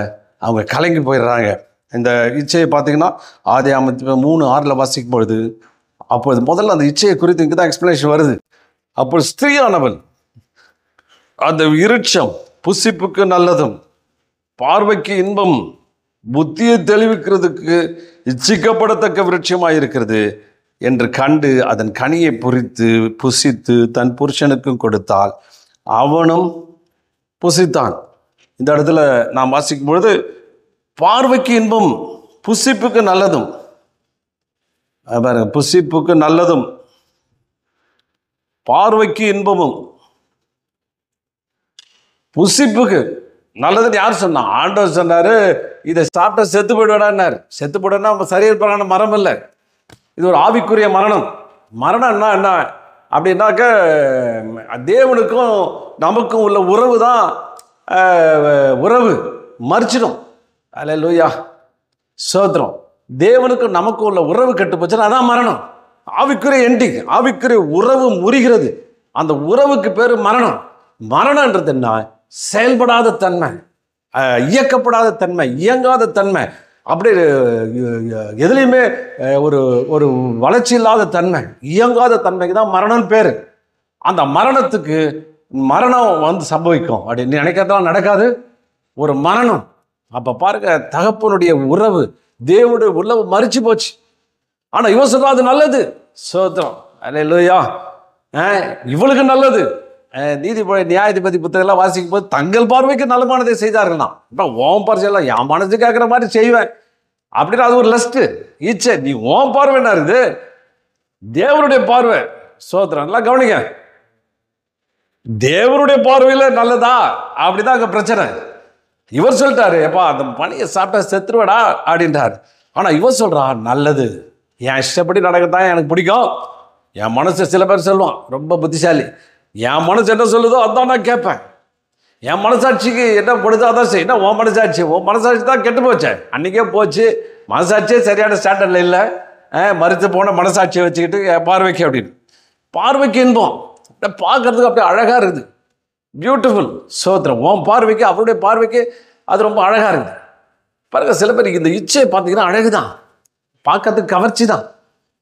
அவங்க கலங்கி போயிடுறாங்க. இந்த இச்சையை பார்த்தீங்கன்னா ஆதியாகமம் 3:6 வாசிக்கும் பொழுது அப்பொழுது முதல்ல அந்த இச்சையை குறித்து இங்கே தான் எக்ஸ்பிளனேஷன் வருது. அப்போது ஸ்திரீயானவள் அந்த விருட்சம் புசிப்புக்கு நல்லதும் பார்வைக்கு இன்பம் புத்தியை தெளிவிக்கிறதுக்கு இச்சிக்கப்படத்தக்க விருட்சமாக இருக்கிறது என்று கண்டு அதன் கனியை புசித்து தன் புருஷனுக்கும் கொடுத்தால் அவனும் புசித்தான். இந்த இடத்துல நாம் வாசிக்கும் பொழுது பார்வைக்கு இன்பம் புசிப்புக்கு நல்லதும், புசிப்புக்கு நல்லதும் பார்வைக்கு இன்பமும் புசிப்புக்கு நல்லதுன்னு யார் சொன்னா? ஆண்டவர் சொன்னாரு, இதை சாப்பிட்டா செத்து போயிடுவாடான்னார். செத்து போயிடுனா சரீரப்பரான மரம் இல்லை, இது ஒரு ஆவிக்குரிய மரணம். மரணம்னா என்ன அப்படின்னாக்க தேவனுக்கும் நமக்கும் உள்ள உறவு தான் உறவு மறிச்சிடும். அல்லேலூயா, சோத்திரம். தேவனுக்கும் நமக்கும் உள்ள உறவு கெட்டு போச்சுன்னா அதான் மரணம். ஆவிக்குரிய எண்டிங், ஆவிக்குரிய உறவு முறிகிறது. அந்த உறவுக்கு பேர் மரணம். மரணம்ன்றது என்ன? செயல்படாத தன்மை, இயக்கப்படாத தன்மை, இயங்காத தன்மை, அப்படி எதுலையுமே ஒரு வளர்ச்சி இல்லாத தன்மை, இயங்காத தன்மைக்கு தான் மரணம் பேர். அந்த மரணத்துக்கு மரணம் சம்பவிக்கும் அப்படின்னு நினைக்கிறதெல்லாம் நடக்காது, ஒரு மரணம். அப்போ பாருங்க, தகப்பனுடைய உறவு தேவனுடைய உறவு மறிச்சு போச்சு. ஆனால் இவன் சொல்றா அது நல்லது. சோத்திரம், அல்லேலூயா. இவளுக்கு நல்லது. நியாயாதிபதி புத்தகம்லாம் வாசிக்கும் போது தங்கள் பார்வைக்கு நலமானதை செய்தார்கள்னா, இப்போ ஓம் பார்வையெல்லாம் என் மனசு கேட்குற மாதிரி செய்வேன் அப்படின்னா அது ஒரு லஸ்ட்டு, ஈச்சை. நீ ஓம் பார்வைன்னா இருக்குது, தேவனுடைய பார்வை. சோத்திரம், நல்லா கவனிங்க. தேவனுடைய பார்வையில் நல்லதா அப்படிதான் அங்கே பிரச்சனை. இவர் சொல்லிட்டாரு, எப்பா அந்த பணியை சாப்பிட்டா செத்துருவடா அப்படின்றார். ஆனால் இவர் சொல்றா நல்லது, என் இஷ்டப்படி நடக்கத்தான் எனக்கு பிடிக்கும். என் மனசு, சில பேர் சொல்லுவான் ரொம்ப புத்திசாலி, என் மனசு என்ன சொல்லுதோ அதான் நான் கேட்பேன். என் மனசாட்சிக்கு என்ன படுதோ அதான் செய்ய. உன் மனசாட்சி தான் கெட்டு போச்சேன், அன்றைக்கே போச்சு. மனசாட்சியே சரியான ஸ்டாண்டர்டில் இல்லை, மறுத்து போன மனசாட்சியை வச்சுக்கிட்டு பார்வைக்கு அப்படின்னு. பார்வைக்கு இன்பம் பார்க்கறதுக்கு அப்படியே அழகாக இருக்குது, பியூட்டிஃபுல். சோத்திரம், உன் பார்வைக்கு அவருடைய பார்வைக்கு அது ரொம்ப அழகாக இருக்குது. பாருங்க, சில பேருக்கு இந்த இச்சை பார்த்தீங்கன்னா அழகு தான், பார்க்கறதுக்கு கவர்ச்சி தான்,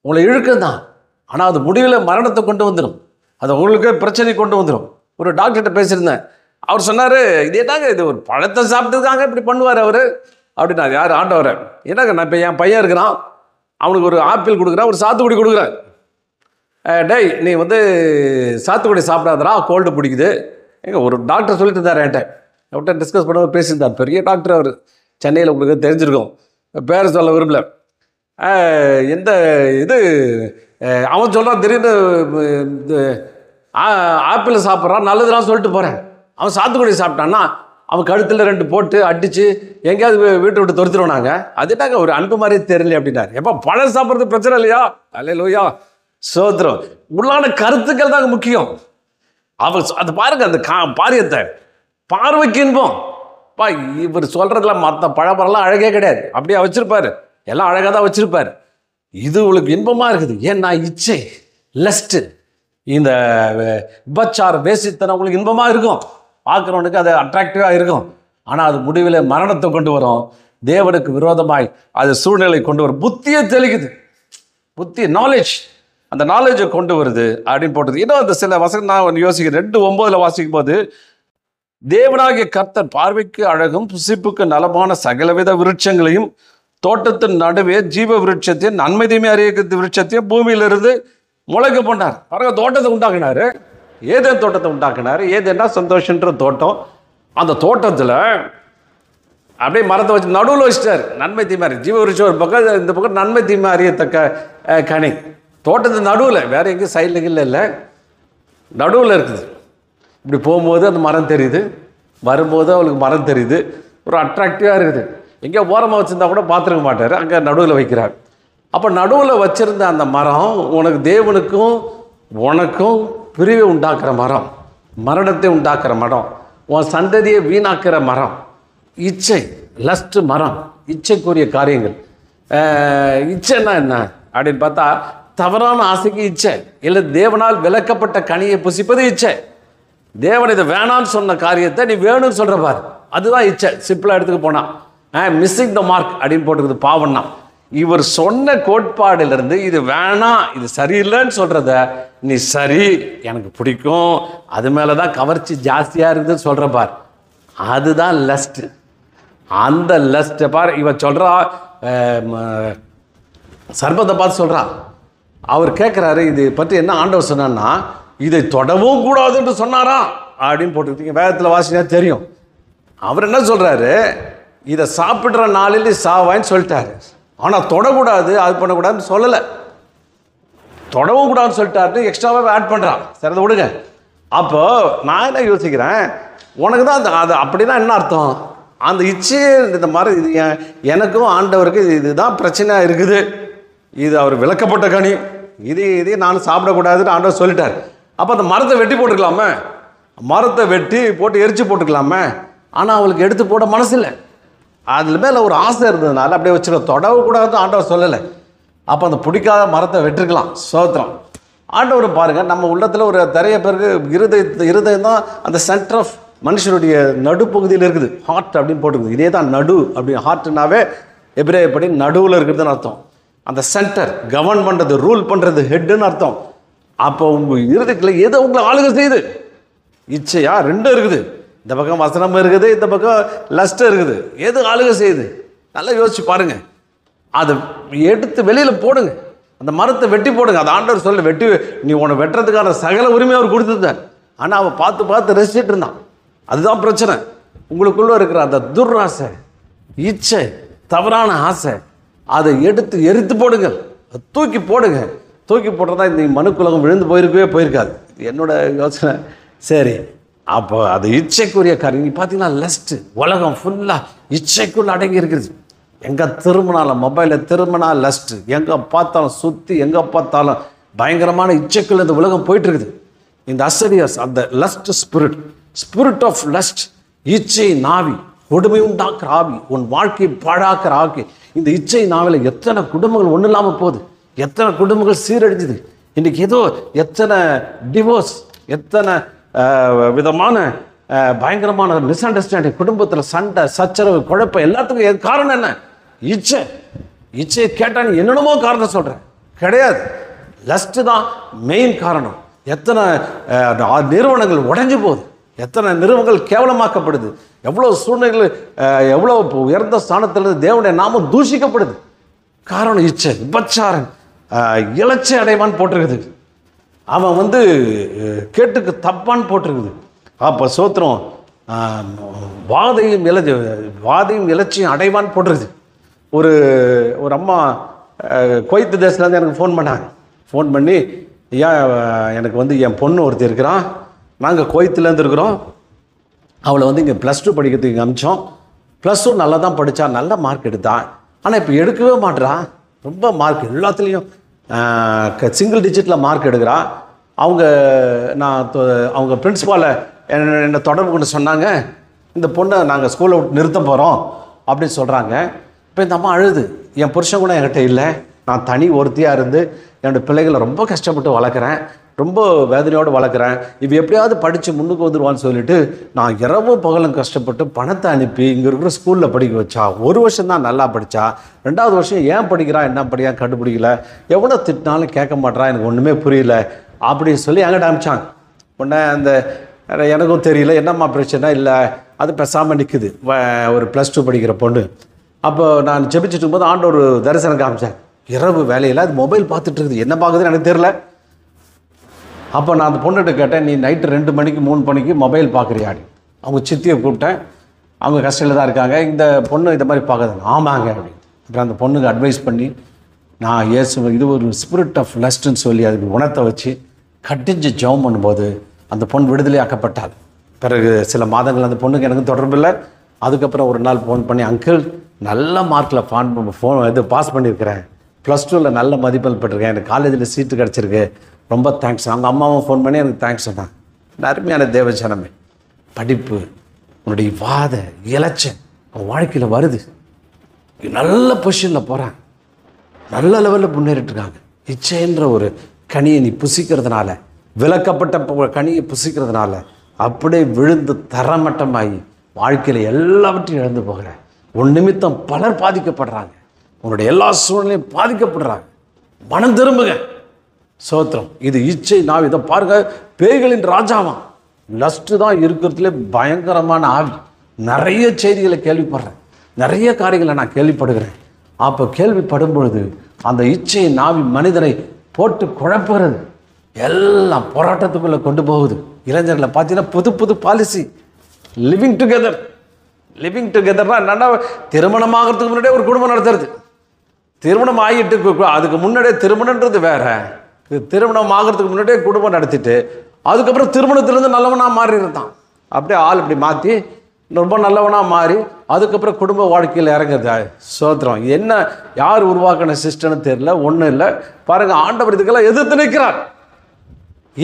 உங்களை இழுக்கம் தான். ஆனால் அது முடிவில் மரணத்தை கொண்டு வந்துடும், அது உங்களுக்கு பிரச்சனை கொண்டு வந்துடும். ஒரு டாக்டர்கிட்ட பேசியிருந்தேன், அவர் சொன்னார், இதே தாங்க, இது ஒரு பழத்தை சாப்பிட்டுருக்காங்க இப்படி பண்ணுவார் அவர் அப்படின்னா. யார்? ஆண்டவர். என்னங்க, நான் இப்போ என் பையன் இருக்கிறான், அவனுக்கு ஒரு ஆப்பிள் கொடுக்குறேன், ஒரு சாத்துக்குடி கொடுக்குறேன். டேய் நீ சாத்துக்குடி சாப்பிடாதரா, கோல்டு பிடிக்குது. ஒரு டாக்டர் சொல்லிட்டு இருந்தார் என்கிட்ட, அவர்கிட்ட டிஸ்கஸ் பண்ண பேசியிருந்தார். பெரிய டாக்டர் அவர், சென்னையில் உங்களுக்கு தெரிஞ்சிருக்கும், பேர் சொல்ல விரும்பல. எந்த இது அவன் சொல்கிறான், திடீர்னு ஆப்பிள் சாப்பிட்றான் நல்லதுலாம் சொல்லிட்டு போகிறேன். அவன் சாத்துக்குடி சாப்பிட்டான்னா அவன் கழுத்தில் 2 போட்டு அடித்து எங்கேயாவது வீட்டை விட்டு துரத்துருவானாங்க. அதுட்டாங்க ஒரு அன்பு மாதிரியே தெரியல அப்படின்னாரு. எப்போ பழம் சாப்பிட்றது பிரச்சனை இல்லையா? அல்லேலூயா, சோத்திரம். உள்ளான கருத்துக்கள் தாங்க முக்கியம். அவர் அது பாருங்க, அந்த பாரியத்தை பார்வைக்கு இன்பம். இவர் சொல்கிறதுலாம் மற்ற பழப்பழம்லாம் அழகே கிடையாது, அப்படியே வச்சுருப்பார், எல்லாம் அழகாக தான் வச்சுருப்பார். இது உங்களுக்கு இன்பமாக இருக்குது. ஏன்னா இச்சை, லஸ்ட்டு, இந்த விபச்சார வேசித்தனம் உங்களுக்கு இன்பமாக இருக்கும், பார்க்குறவனுக்கு அது அட்ராக்டிவாக இருக்கும். ஆனால் அது முடிவில் மரணத்தை கொண்டு வரும், தேவனுக்கு விரோதமாய் அது சூழ்நிலை கொண்டு வரும். புத்தியை தெளிக்குது, புத்தி நாலேஜ், அந்த நாலேஜை கொண்டு வருது அப்படின்னு போட்டது. இன்னும் அந்த சில வசனம் நான் யோசிக்கிறேன். 2:9 வாசிக்கும் போது, தேவனாகிய கர்த்தர் பார்வைக்கு அழகும் புசிப்புக்கு நலமான சகலவித விருட்சங்களையும் தோட்டத்தின் நடுவே ஜீவ விருட்சத்தையும் நன்மை தீமை அறிய விருட்சத்தையும் பூமியிலிருந்து முளைக்க போனார். பாருங்க, தோட்டத்தை உண்டாக்குனாரு, ஏதேன் தோட்டத்தை உண்டாக்குனாரு. ஏதேன்னா சந்தோஷன்ற தோட்டம். அந்த தோட்டத்தில் அப்படியே மரத்தை வச்சு நடுவில் வச்சுட்டார். நன்மை தீமை அறிய ஜீவ விருட்சம் ஒரு பக்கம், இந்த பக்கம் நன்மை தீமை அறியத்தக்க கனி. தோட்டத்து நடுவில், வேற எங்கேயும் சைடில் இல்லை, நடுவில் இருக்குது. இப்படி போகும்போது அந்த மரம் தெரியுது, வரும்போது அவளுக்கு மரம் தெரியுது, ஒரு அட்ராக்டிவாக இருக்குது. எங்கேயோ ஓரமாக வச்சுருந்தா கூட பார்த்துருக்க மாட்டார், அங்கே நடுவில் வைக்கிறார். அப்போ நடுவில் வச்சுருந்த அந்த மரம் உனக்கு தேவனுக்கும் உனக்கும் பிரிவை உண்டாக்குற மரம், மரணத்தை உண்டாக்குற மரம், உன் சந்ததியை வீணாக்குற மரம், இச்சை, லஸ்ட்டு மரம், இச்சைக்குரிய காரியங்கள். இச்சைன்னா என்ன அப்படின்னு பார்த்தா, தவறான ஆசைக்கு இச்சை, இல்லை தேவனால் விலக்கப்பட்ட கனியை புசிப்பது இச்சை. தேவன் இதை வேணான்னு சொன்ன காரியத்தை நீ வேணும்னு சொல்கிற பாரு, அதுதான் இச்சை. சிம்பிளாக எடுத்துக்க போனால் மிஸ்ஸிங் த மார்க் அப்படின்னு போட்டுருக்குது பாவம்னா. இவர் சொன்ன கோட்பாடிலிருந்து இது வேணாம், இது சரியில்லைன்னு சொல்கிறத நீ சரி, எனக்கு பிடிக்கும், அது மேலே தான் கவர்ச்சி ஜாஸ்தியாக இருக்குதுன்னு சொல்கிற பார், அதுதான் லஸ்ட்டு. அந்த லஸ்ட்டை பார். இவன் சொல்கிறா, சர்பத்தை பார்த்து சொல்கிறா. அவர் கேட்குறாரு, இது பற்றி என்ன ஆண்டவர் சொன்னான்னா, இதை தொடவும் கூடாதுன்னு சொன்னாரா அப்படின்னு போட்டுக்கிட்டீங்க. வேதத்தில் வாசினா தெரியும். அவர் என்ன சொல்கிறாரு, இதை சாப்பிட்ற நாளில் சாவான்னு சொல்லிட்டாரு. ஆனால் தொடக்கூடாது, அது பண்ணக்கூடாதுன்னு சொல்லலை. தொடவும் கூடாதுன்னு சொல்லிட்டாரு, எக்ஸ்ட்ராவாக ஆட் பண்ணுறான். சரி, அதை விடுங்க. அப்போ நான் என்ன யோசிக்கிறேன், உனக்கு தான் அந்த அது அப்படின்னா என்ன அர்த்தம்? அந்த இச்சையே இந்த மாதிரி இது எனக்கும் ஆண்டவருக்கு இதுதான் பிரச்சனையாக இருக்குது, இது அவர் விளக்கப்பட்ட கனி, இது நான் சாப்பிடக்கூடாதுன்னு ஆண்டவர் சொல்லிட்டார். அப்போ அந்த மரத்தை வெட்டி போட்டுக்கலாமே, மரத்தை வெட்டி போட்டு எரிச்சு போட்டுக்கலாமே. ஆனால் அவளுக்கு எடுத்து போட மனசு இல்லை, அதில் மேலே ஒரு ஆசை இருந்ததுனால அப்படியே வச்சுருக்க. தொடக்கூடாதுன்னு ஆண்டவர் சொல்லலை. அப்போ அந்த பிடிக்காத மரத்தை வெட்டிருக்கலாம். சோத்திரம். ஆண்டவர் பாருங்கள், நம்ம உள்ளத்தில் ஒரு நிறைய பேருக்கு இருதயம் தான் அந்த சென்டர் ஆஃப் மனுஷனுடைய நடுப்பகுதியில் இருக்குது. ஹார்ட் அப்படின்னு போட்டுருக்குது. இதே தான் நடு அப்படின்னு. ஹார்ட்னாவே எபிரேயப்படி நடுவில் இருக்குதுன்னு அர்த்தம். அந்த சென்டர் கவர்ன் பண்ணுறது, ரூல் பண்ணுறது ஹெட்டுன்னு அர்த்தம். அப்போ உங்கள் இருதயத்தில் எது உங்களை ஆளுகை செய்யுது? இச்சையா? ரெண்டும் இருக்குது. இந்த பக்கம் வசனம் இருக்குது, இந்த பக்கம் லஸ்ட் இருக்குது. எது ஆளுகை செய்யுது? நல்லா யோசிச்சு பாருங்க. அதை எடுத்து வெளியில் போடுங்க, அந்த மரத்தை வெட்டி போடுங்க. அது ஆண்டவர் சொல்ல, வெட்டி நீ உன்னை வெட்டுறதுக்கான சகல உரிமை அவர் கொடுத்துருந்தார். ஆனால் அவன் பார்த்து ரசிச்சுட்டு இருந்தான். அதுதான் பிரச்சனை. உங்களுக்குள்ள இருக்கிற அந்த துர்ராசை, இச்சை, தவறான ஆசை, அதை எடுத்து எரித்து போடுங்கள், தூக்கி போடுங்க. தூக்கி போட்டதா இந்த மனுக்குலகம் விழுந்து போயிருக்காது. என்னோட யோசனை. சரி, அப்போ அது இச்சைக்குரிய காரியம். நீ பார்த்தீங்கன்னா லஸ்ட்டு, உலகம் ஃபுல்லாக இச்சைக்குள்ள அடங்கி இருக்குது. எங்கே திரும்பினாலும், மொபைலில் திரும்பினா லஸ்ட்டு, எங்கே பார்த்தாலும் சுற்றி, எங்கே பார்த்தாலும் பயங்கரமான இச்சைக்குள்ள இந்த உலகம் போயிட்டு இருக்குது. இந்த அசரியஸ், அந்த லஸ்ட் ஸ்பிரிட் ஆஃப் லஸ்ட், இச்சை நாவி, கொடுமை உண்டாக்குற ஆவி, உன் வாழ்க்கையை பாழாக்கிற ஆக்கி. இந்த இச்சை நாவில் எத்தனை குடும்பங்கள் ஒன்றும் இல்லாமல் போகுது, எத்தனை குடும்பங்கள் சீரழிஞ்சுது. இன்றைக்கி ஏதோ எத்தனை டிவோர்ஸ், எத்தனை விதமான பயங்கரமான மிஸ் அண்டர்ஸ்டாண்டிங், குடும்பத்தில் சண்டை, சச்சரவு, குழப்பம். எல்லாத்துக்கும் காரணம் என்ன? இச்சை. இச்சையை கேட்டால் நீ என்னென்னமோ காரணம் சொல்கிறேன். கிடையாது, லஸ்ட்டு தான் மெயின் காரணம். எத்தனை நிறுவனங்கள் உடைஞ்சு போகுது, எத்தனை நிறுவனங்கள் கேவலமாக்கப்படுது, எவ்வளோ சூழ்நிலைகள், எவ்வளோ உயர்ந்த ஸ்தானத்திலிருந்து தேவனுடைய நாமம் தூஷிக்கப்படுது. காரணம் இச்சை. விபச்சாரன் இலச்சை அடைவான்னு போட்டிருக்குது, அவன் கேட்டுக்கு தப்பான்னு போட்டிருக்குது. அப்போ சோத்திரம், வாதையும் இலச்சையும் அடைவான்னு போட்டிருக்குது. ஒரு அம்மா குவைத் தேசத்துலேருந்து எனக்கு ஃபோன் பண்ணாங்க. ஃபோன் பண்ணி, எனக்கு என் பொண்ணு ஒருத்தர் இருக்கிறான், நாங்கள் குவைத்துலேருந்து இருக்கிறோம், அவளை இங்கே +2 படிக்கிறதுக்கு இங்கே அனுப்பிச்சோம். +2 நல்லா தான் படித்தா, நல்ல மார்க் எடுத்தான். ஆனால் இப்போ எடுக்கவே மாட்டுறான். ரொம்ப மார்க் எல்லாத்துலேயும் சிங்கிள் டிஜிட்டில் மார்க் எடுக்கிறான். அவங்க பிரின்ஸிபாலை என்னை தொடர்பு கொண்டு சொன்னாங்க, இந்த பொண்ணை நாங்கள் ஸ்கூலில் விட்டு நிறுத்த போகிறோம் அப்படின்னு சொல்கிறாங்க. இப்போ இந்த அம்மா அழுது, என் புருஷன் கூட என்கிட்ட இல்லை, நான் தனி ஒருத்தியாக இருந்து என்னோடய பிள்ளைகளை ரொம்ப கஷ்டப்பட்டு வளர்க்குறேன், ரொம்ப வேதனையோடு வளர்க்குறேன். இவ எப்படியாவது படித்து முன்னுக்கு வந்துடுவான்னு சொல்லிட்டு நான் இரவும் பகலும் கஷ்டப்பட்டு பணத்தை அனுப்பி இங்கே இருக்கிற ஸ்கூலில் படிக்க வச்சா. ஒரு வருஷம் தான் நல்லா படித்தா, 2வது வருஷம் ஏன் படிக்கிறா என்ன படியா கண்டுபிடிக்கல, எவ்வளோ திட்டினாலும் கேட்க மாட்டா, எனக்கு ஒன்றுமே புரியல அப்படின்னு சொல்லி என்கிட்ட அனுப்பிச்சாங்க. உடனே அந்த எனக்கும் தெரியல என்னம்மா பிரச்சனை, இல்லை அது பேசாமல் நிற்குது ஒரு +2 படிக்கிற பொண்ணு. அப்போ நான் ஜெபிச்சுட்டு இருக்கும்போது ஆண்டவர் ஒரு தரிசனம் காமிச்சார். இரவு வேலையில் அது மொபைல் பார்த்துட்டு இருக்குது, என்ன பார்க்குதுன்னு எனக்கு தெரியல. அப்போ நான் அந்த பொண்ணுகிட்ட கேட்டேன், நீ நைட்டு 2 மணிக்கு 3 மணிக்கு மொபைல் பார்க்குறியாடி? அவங்க சித்தியை கூப்பிட்டேன், அவங்க கஷ்டத்தில் தான் இருக்காங்க, இந்த பொண்ணு இந்த மாதிரி பார்க்குறது. ஆமாங்க அப்படி. அப்புறம் அந்த பொண்ணுக்கு அட்வைஸ் பண்ணி நான் இது ஒரு ஸ்பிரிட் ஆஃப் லஸ்ட்ன்னு சொல்லி அதுக்கு உணர்த்த வச்சு கட்டிஞ்சு ஜெபம் பண்ணும்போது அந்த பொண்ணு விடுதலை ஆக்கப்பட்டாள். பிறகு சில மாதங்கள் அந்த பொண்ணுக்கு எனக்கு தொடர்பு இல்லை. அதுக்கப்புறம் ஒரு நாள் ஃபோன் பண்ணி, அங்கிள் நல்ல மார்க்கில் பாஸ் பண்ணியிருக்கிறேன், +2ல் நல்ல மதிப்பெண் பெற்றிருக்கேன், எனக்கு காலேஜில் சீட்டு கிடச்சிருக்கு, ரொம்ப தேங்க்ஸ். அவங்க அம்மாவும் ஃபோன் பண்ணி எனக்கு தேங்க்ஸ் சொன்னாங்க. அருமையான தேவஜனமே, படிப்பு உன்னுடைய வாத இலச்சை அவன் வாழ்க்கையில் வருது, நல்ல பொசிஷனில் போகிறாங்க, நல்ல லெவலில் முன்னேறிட்டு இருக்காங்க. இச்சைன்ற ஒரு கனியை நீ புசிக்கிறதுனால, விளக்கப்பட்ட கனியை புசிக்கிறதுனால அப்படியே விழுந்து தரமட்டமாகி வாழ்க்கையில் எல்லாவற்றையும் இழந்து போகிற. உன் நிமித்தம் பலர் பாதிக்கப்படுறாங்க, உன்னுடைய எல்லா சூழ்நிலையும் பாதிக்கப்படுறாங்க. மனம் திரும்புங்க. சோத்திரம். இது இச்சை நாவி. இதை பாருங்க, பேய்களின் ராஜாவாம். லஸ்ட்டு தான் இருக்கிறதுலே பயங்கரமான ஆவி. நிறைய செய்திகளை கேள்விப்படுறேன், நிறைய காரியங்களை நான் கேள்விப்படுகிறேன். அப்போ கேள்விப்படும் பொழுது அந்த இச்சை நாவி மனிதனை போட்டு குழப்புகிறது, எல்லாம் போராட்டத்துக்குள்ளே கொண்டு போகுது. இளைஞர்களை பார்த்தீங்கன்னா புது புது பாலிசி, லிவிங் டுகெதர். லிவிங் டுகெதர்னா என்னன்னா, திருமணமாகறதுக்கு முன்னாடியே ஒரு குடும்பம் நடத்துறது. திருமணம் ஆகிட்டு அதுக்கு முன்னாடியே திருமணன்றது வேற. திருமணம் ஆகிறதுக்கு முன்னாடியே குடும்பம் நடத்திட்டு அதுக்கப்புறம் திருமணத்திலேருந்து நல்லவனாக மாறிடுறான். அப்படியே ஆள் இப்படி மாற்றி ரொம்ப நல்லவனாக மாறி அதுக்கப்புறம் குடும்ப வாழ்க்கையில் இறங்குது. சோத்திரம். என்ன யார் உருவாக்கின சிஸ்டம்னு தெரியல, ஒன்றும் இல்லை. பாருங்கள், ஆண்டவர் இதுக்கெல்லாம் எதிர்த்து நிற்கிறார்.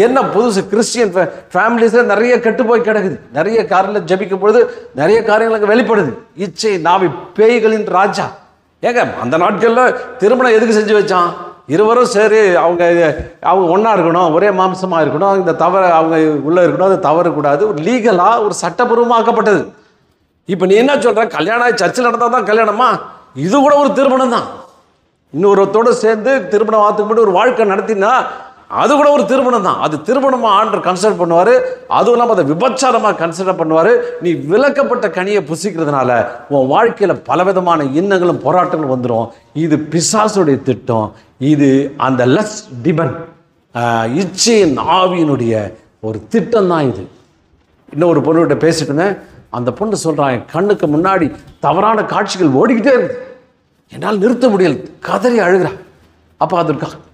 என்ன புதுசு கிறிஸ்டியன் ஃபேமிலிஸில் நிறைய கெட்டு போய் கிடக்குது. நிறைய காரியங்கள் ஜபிக்கும் பொழுது நிறைய காரியங்கள் அங்கே வெளிப்படுது. இச்சை நாவி பேய்களின் ராஜா. ஏங்க அந்த நாட்களில் திருமணம் எதுக்கு செஞ்சு வச்சான்? இருவரும் சரி அவங்க ஒன்றா இருக்கணும், ஒரே மாம்சமாக இருக்கணும், இந்த தவறு அவங்க உள்ளே இருக்கணும், அது தவறக்கூடாது. ஒரு லீகலாக ஒரு சட்டபூர்வமாக்கப்பட்டது. இப்போ நீ என்ன சொல்கிற, கல்யாணம் சர்ச்சில் நடந்தால் தான் கல்யாணமா? இது கூட ஒரு திருமணம் தான். இன்னொருத்தோடு சேர்ந்து திருமணம் ஆற்றுக்கு மட்டும் ஒரு வாழ்க்கை நடத்தினா அது கூட ஒரு திருமணம் தான். அது திருமணமாக ஆண்டவர் கன்சிடர் பண்ணுவார். அதுவும் இல்லாமல் அதை விபச்சாரமாக கன்சிடர் பண்ணுவார். நீ விலக்கப்பட்ட கனியை புசிக்கிறதுனால உன் வாழ்க்கையில் பலவிதமான இன்னங்களும் போராட்டங்களும் வந்துடும். இது பிசாசுடைய திட்டம். இது அந்த லஸ் டிமன், இச்சையின் ஆவியினுடைய ஒரு திட்டம் தான் இது. இன்னொரு பொண்ணுகிட்ட பேசிட்டு இருந்தேன். அந்த பொண்ணு சொல்கிறான், என் கண்ணுக்கு முன்னாடி தவறான காட்சிகள் ஓடிக்கிட்டே இருக்குது, என்னால் நிறுத்த முடியல, கதறி அழுகிறான். அப்போ அதற்கு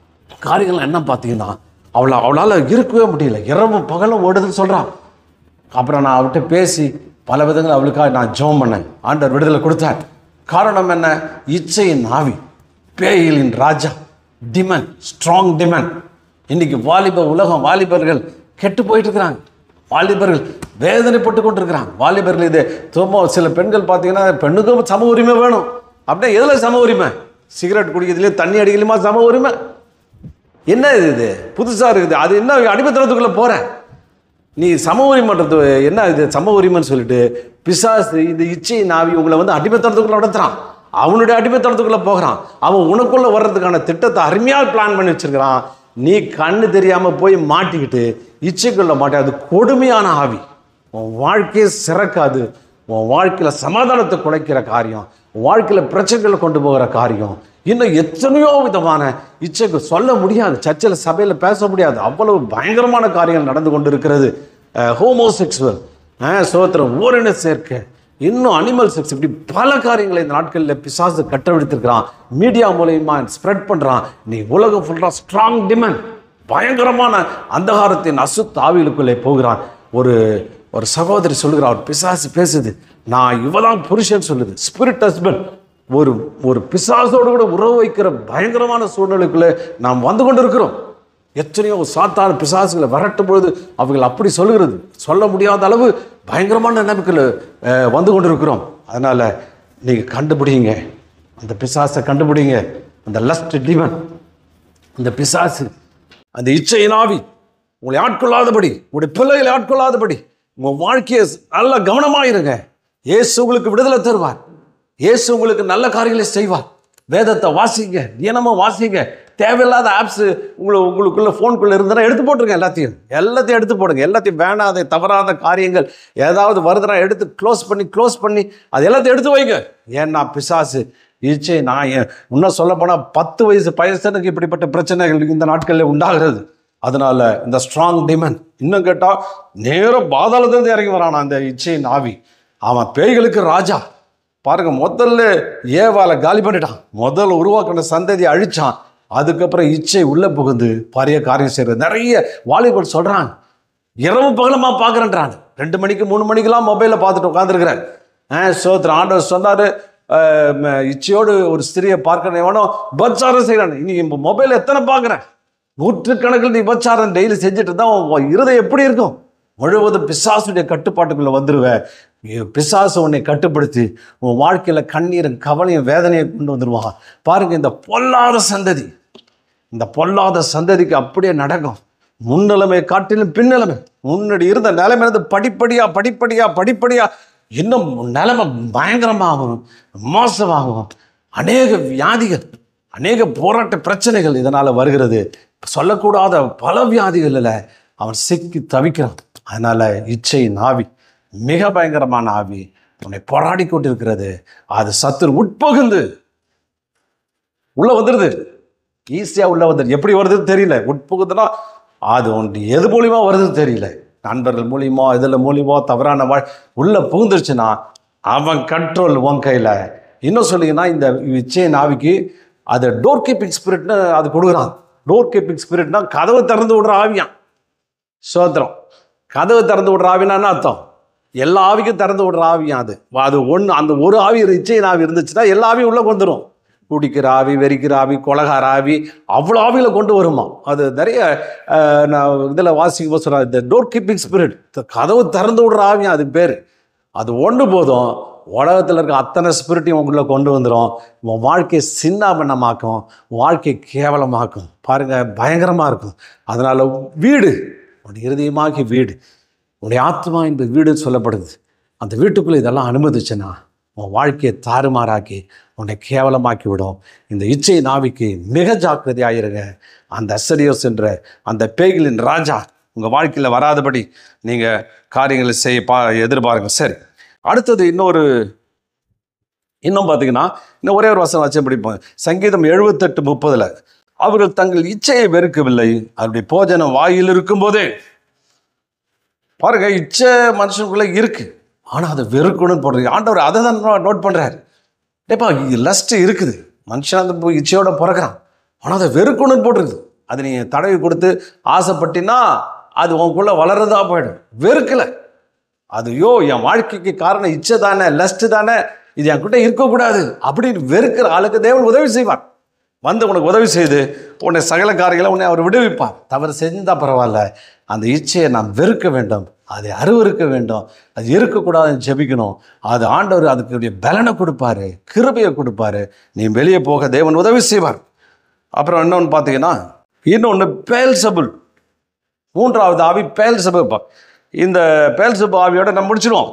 காரியங்கள் என்ன பார்த்தீங்கன்னா, அவளால் இருக்கவே முடியல, இரவும் பகலும் ஓடுதுன்னு சொல்கிறான். அப்புறம் நான் அவர்கிட்ட பேசி பல விதங்கள் அவளுக்காக நான் ஜெபம் பண்ணேன். ஆண்டவர் விடுதலை கொடுத்தார். காரணம் என்ன? இச்சையின் ஆவி, பேய்களின் ராஜா, டிமன், ஸ்ட்ராங் டிமன். இன்னைக்கு உலகம் வாலிபர்கள் கெட்டு போயிட்டு இருக்கிறாங்க. வாலிபர்கள் வேதனைப்பட்டு கொண்டு இருக்கிறாங்க. வாலிபர்கள் இது சில பெண்கள் பார்த்தீங்கன்னா, பெண்ணுக்கும் சம உரிமை வேணும் அப்படின்னா எதில் சம உரிமை? சிகரெட் குடிக்கிறதுலேயே தண்ணி அடிக்கலுமா சம உரிமை? என்ன இது புதுசாக இருக்குது? அது என்ன அடிமைத்தனத்துக்குள்ளே போகிற நீ? சம உரிமைன்றது என்ன இது? சம உரிமைன்னு சொல்லிட்டு பிசாசு இந்த இச்சை நாவி உங்களை அடிமைத்தனத்துக்குள்ளே நடத்துகிறான். அவனுடைய அடிமைத்தனத்துக்குள்ளே போகிறான். அவன் உனக்குள்ளே வர்றதுக்கான திட்டத்தை அருமையாக பிளான் பண்ணி வச்சுருக்கிறான். நீ கண்ணு தெரியாமல் போய் மாட்டிக்கிட்டு இச்சைக்குள்ள மாட்டே. அது கொடுமையான ஆவி. உன் வாழ்க்கையை சிறக்காது. உன் வாழ்க்கையில் சமாதானத்தை குலைக்கிற காரியம், வாழ்க்கையில் பிரச்சனைகளை கொண்டு போகிற காரியம், இன்னும் எத்தனையோ விதமான இச்சைக்கு சொல்ல முடியாது. சர்ச்சில் சபையில் பேச முடியாது. அவ்வளவு பயங்கரமான காரியங்கள் நடந்து கொண்டு இருக்கிறது. ஹோமோசெக்சுவல், சோத்திரம், ஓரின சேர்க்கை, இன்னும் அனிமல் செக்ஸ், இப்படி பல காரியங்களை இந்த நாட்களில் பிசாசு கட்டவிழ்த்திருக்கிறான். மீடியா மூலயமா ஸ்ப்ரெட் பண்ணுறான். நீ உலகம் ஃபுல்லாக ஸ்ட்ராங் டிமன், பயங்கரமான அந்தகாரத்தின் ஆவிகளுக்குள்ளே போகிறான். ஒரு சகோதரி சொல்லுகிறார், பிசாசு பேசுது, நான் இவதான் புருஷன் சொல்லுது. ஸ்பிரிட் ஹஸ்பண்ட் ஒரு பிசாசோடு கூட உறவு வைக்கிற பயங்கரமான சூழ்நிலைக்குள்ளே நாம் வந்து கொண்டு இருக்கிறோம். எத்தனையோ சாத்தான பிசாசுகளை விரட்டும் பொழுது அவர்கள் அப்படி சொல்லுகிறது. சொல்ல முடியாத அளவு பயங்கரமான நிலைமைக்குள்ள வந்து கொண்டு இருக்கிறோம். அதனால் நீங்கள் கண்டுபிடிங்க, அந்த பிசாசை கண்டுபிடிங்க. அந்த லஸ்ட் டிமன், அந்த பிசாசு, அந்த இச்சையின் ஆவி உங்களை ஆட்கொள்ளாதபடி, உங்களுடைய பிள்ளைகளை ஆட்கொள்ளாதபடி உங்கள் வாழ்க்கையை நல்ல கவனமாயிருங்க. இயேசு உங்களுக்கு விடுதலை தருவார். இயேசு உங்களுக்கு நல்ல காரியங்களை செய்வார். வேதத்தை வாசிங்க, தினமும் வாசிங்க. தேவையில்லாத ஆப்ஸு உங்களுக்குள்ள ஃபோனுக்குள்ளே இருந்தால் எடுத்து போட்டுருங்க. எல்லாத்தையும் எடுத்து போடுங்க. எல்லாத்தையும் வேணாத தவறாத காரியங்கள் ஏதாவது வருதுன்னா எடுத்து க்ளோஸ் பண்ணி அது எல்லாத்தையும் எடுத்து வைங்க. ஏன்னா பிசாசு இச்சை, நான் இன்னும் சொல்லப்போனால் 10 வயசு பையனுக்கு இப்படிப்பட்ட பிரச்சனைகள் இந்த நாட்களில் உண்டாகிறது. அதனால இந்த ஸ்ட்ராங் டிமன், இன்னும் கேட்டால் நேரம் பாதாளத்திலிருந்து இறங்கி வரான் அந்த இச்சையின் ஆவி. அவன் பேய்களுக்கு ராஜா. பாருங்க, முதல்ல ஏவாளை காலி பண்ணிட்டான். முதல்ல உருவாக்கின சந்ததியை அழிச்சான். அதுக்கப்புறம் இச்சை உள்ள புகுந்து பாரிய காரியம் செய்யறது. நிறைய வாலிபர் சொல்றான், இரவு பகலமா பார்க்குறேன்றான். 2 மணிக்கு 3 மணிக்கெல்லாம் மொபைலில் பார்த்துட்டு உட்காந்துருக்கிறேன். சோத்திரம். ஆண்டவர் சொன்னார், இச்சையோடு ஒரு ஸ்திரியை பார்க்கணும், எவனோ உபச்சாரம் செய்கிறான். இன்னைக்கு மொபைல் எத்தனை பார்க்குறேன், 100கணக்கில் நீ உபச்சாரம் டெய்லி செஞ்சுட்டு தான் இருதயம் எப்படி இருக்கும்? முழுவதும் பிசாசுடைய கட்டுப்பாட்டுக்குள்ளே வந்துடுவேன். பிசாசு உன்னை கட்டுப்படுத்தி உன் வாழ்க்கையில் கண்ணீரும் கவலையும் வேதனையை கொண்டு வந்துடுவான். பாருங்கள், இந்த பொல்லாத சந்ததிக்கு அப்படியே நடக்கும். முன்னிலைமை காட்டிலும் பின்னிலைமை, முன்னாடி இருந்த நிலைமையிலிருந்து படிப்படியாக இன்னும் நிலைமை பயங்கரமாகும், மோசமாகும். அநேக வியாதிகள், அநேக போராட்ட பிரச்சனைகள் இதனால் வருகிறது. சொல்லக்கூடாத பல வியாதிகளில் அவன் சிக்கி தவிக்கிறான். அதனால் இச்சையின் ஆவி மிக பயங்கரமான ஆவி உன்னை போராடி கொண்டிருக்கிறது. அது சத்துரு உட்பகுந்து உள்ள வந்துடுது. ஈஸியாக உள்ள வந்துடுது. எப்படி வருதுன்னு தெரியல. உட்பகுதுன்னா அது ஒன்று எது மூலியமா வருதுன்னு தெரியல. நண்பர்கள் மூலியமா, இதில் மூலியமா தவறான உள்ள புகுந்துருச்சுன்னா அவன் கண்ட்ரோல் உன் கையில். இன்னும் சொல்லிங்கன்னா, இந்த இச்சையின் ஆவிக்கு அது டோர் கீப்பிங் ஸ்பிரிட்னு அது கொடுக்குறான். டோர் கீப்பிங் ஸ்பிரிட்னா கதவை திறந்து விடுற ஆவியான். சோத்திரம். கதவை திறந்து விடுற ஆவினான்னு அர்த்தம். எல்லா ஆவிக்கும் திறந்து விடுற ஆவியும் அது ஒன்று. அந்த ஒரு ஆவி, இச்சையின் ஆவி இருந்துச்சுன்னா எல்லா ஆவியும் உள்ளே வந்துடும். குடிக்கிற ஆவி, வெறிக்கிற ஆவி, கொலகார ஆவி, அவ்வளோ ஆவியில் கொண்டு வருமா. அது நிறைய நான் இதில் வாசிக்கும் சொல்கிறேன், இந்த டோர் கீப்பிங் ஸ்பிரிட், கதவு திறந்து விடுற ஆவியும் அதுக்கு பேர். அது ஒன்று போதும், உலகத்தில் இருக்க அத்தனை ஸ்பிரிட்டையும் உங்களுக்குள்ளே கொண்டு வந்துடும். உன் வாழ்க்கையை சின்னாபின்னமாக்கும், வாழ்க்கையை கேவலமாக்கும். பாருங்கள், பயங்கரமாக இருக்கும். அதனால் வீடு, உன்னுடைய இருதயமாகி வீடு, உன்னுடைய ஆத்மா என்பது வீடுன்னு சொல்லப்படுது. அந்த வீட்டுக்குள்ளே இதெல்லாம் அனுமதிச்சுன்னா உன் வாழ்க்கையை தாறுமாறாக்கி உன்னை கேவலமாக்கி விடும். இந்த இச்சை நாவிக்கு மிக ஜாக்கிரதையாயிருங்க. அந்த அசரியோஸ் என்ற அந்த பேய்களின் ராஜா உங்கள் வாழ்க்கையில் வராதபடி நீங்கள் காரியங்களை எதிர்பாருங்க. சரி, அடுத்தது இன்னும் பார்த்தீங்கன்னா, இன்னும் ஒரே ஒரு வசனம் வச்சு படிப்போம். சங்கீதம் 78:30 அவர்கள் தங்கள் இச்சையை வெறுக்கவில்லை, அவருடைய போஜனம் வாயில் இருக்கும்போதே. பாருங்க, இச்சை மனுஷனுக்குள்ளே இருக்கு, ஆனால் அதை வெறுக்கணும்னு போடுறது. ஆண்டவர் அதை தான் நோட் பண்ணுறாரு. ஏப்பா, லஸ்ட் இருக்குது, மனுஷன் அந்த இச்சையோட பிறக்கிறான், ஆனால் அதை வெறுக்கணும்னு போட்டுருது. அது நீங்கள் தடவி கொடுத்து ஆசைப்பட்டினா அது உங்களுக்குள்ளே வளர்றதா போயிடும். வெறுக்கலை, அது என் வாழ்க்கைக்கு காரணம் இச்சை தானே, லஸ்ட் தானே, இது என்கிட்ட இருக்கக்கூடாது அப்படின்னு வெறுக்கிற ஆளுக்கு தேவன் உதவி செய்வார். வந்து உனக்கு உதவி செய்து உன்னை சகல காரியங்களை உன்னை அவர் விடுவிப்பார். தவறு செஞ்சால் பரவாயில்ல, அந்த இச்சையை நாம் வெறுக்க வேண்டும், அதை அருவருக்க வேண்டும், அது இருக்கக்கூடாதுன்னு ஜெபிக்கணும். அது ஆண்டவர் அதுக்குரிய பலனை கொடுப்பாரு, கிருபையை கொடுப்பாரு. நீ வெளியே போக தேவன் உதவி செய்வார். அப்புறம் இன்னொன்று பார்த்தீங்கன்னா, இன்னொன்று பெயல்செபூல், 3வது ஆவி பெயல்செபூல். இந்த பெயல்செபூல் ஆவியோட நம்ம முடிச்சிடுவோம்.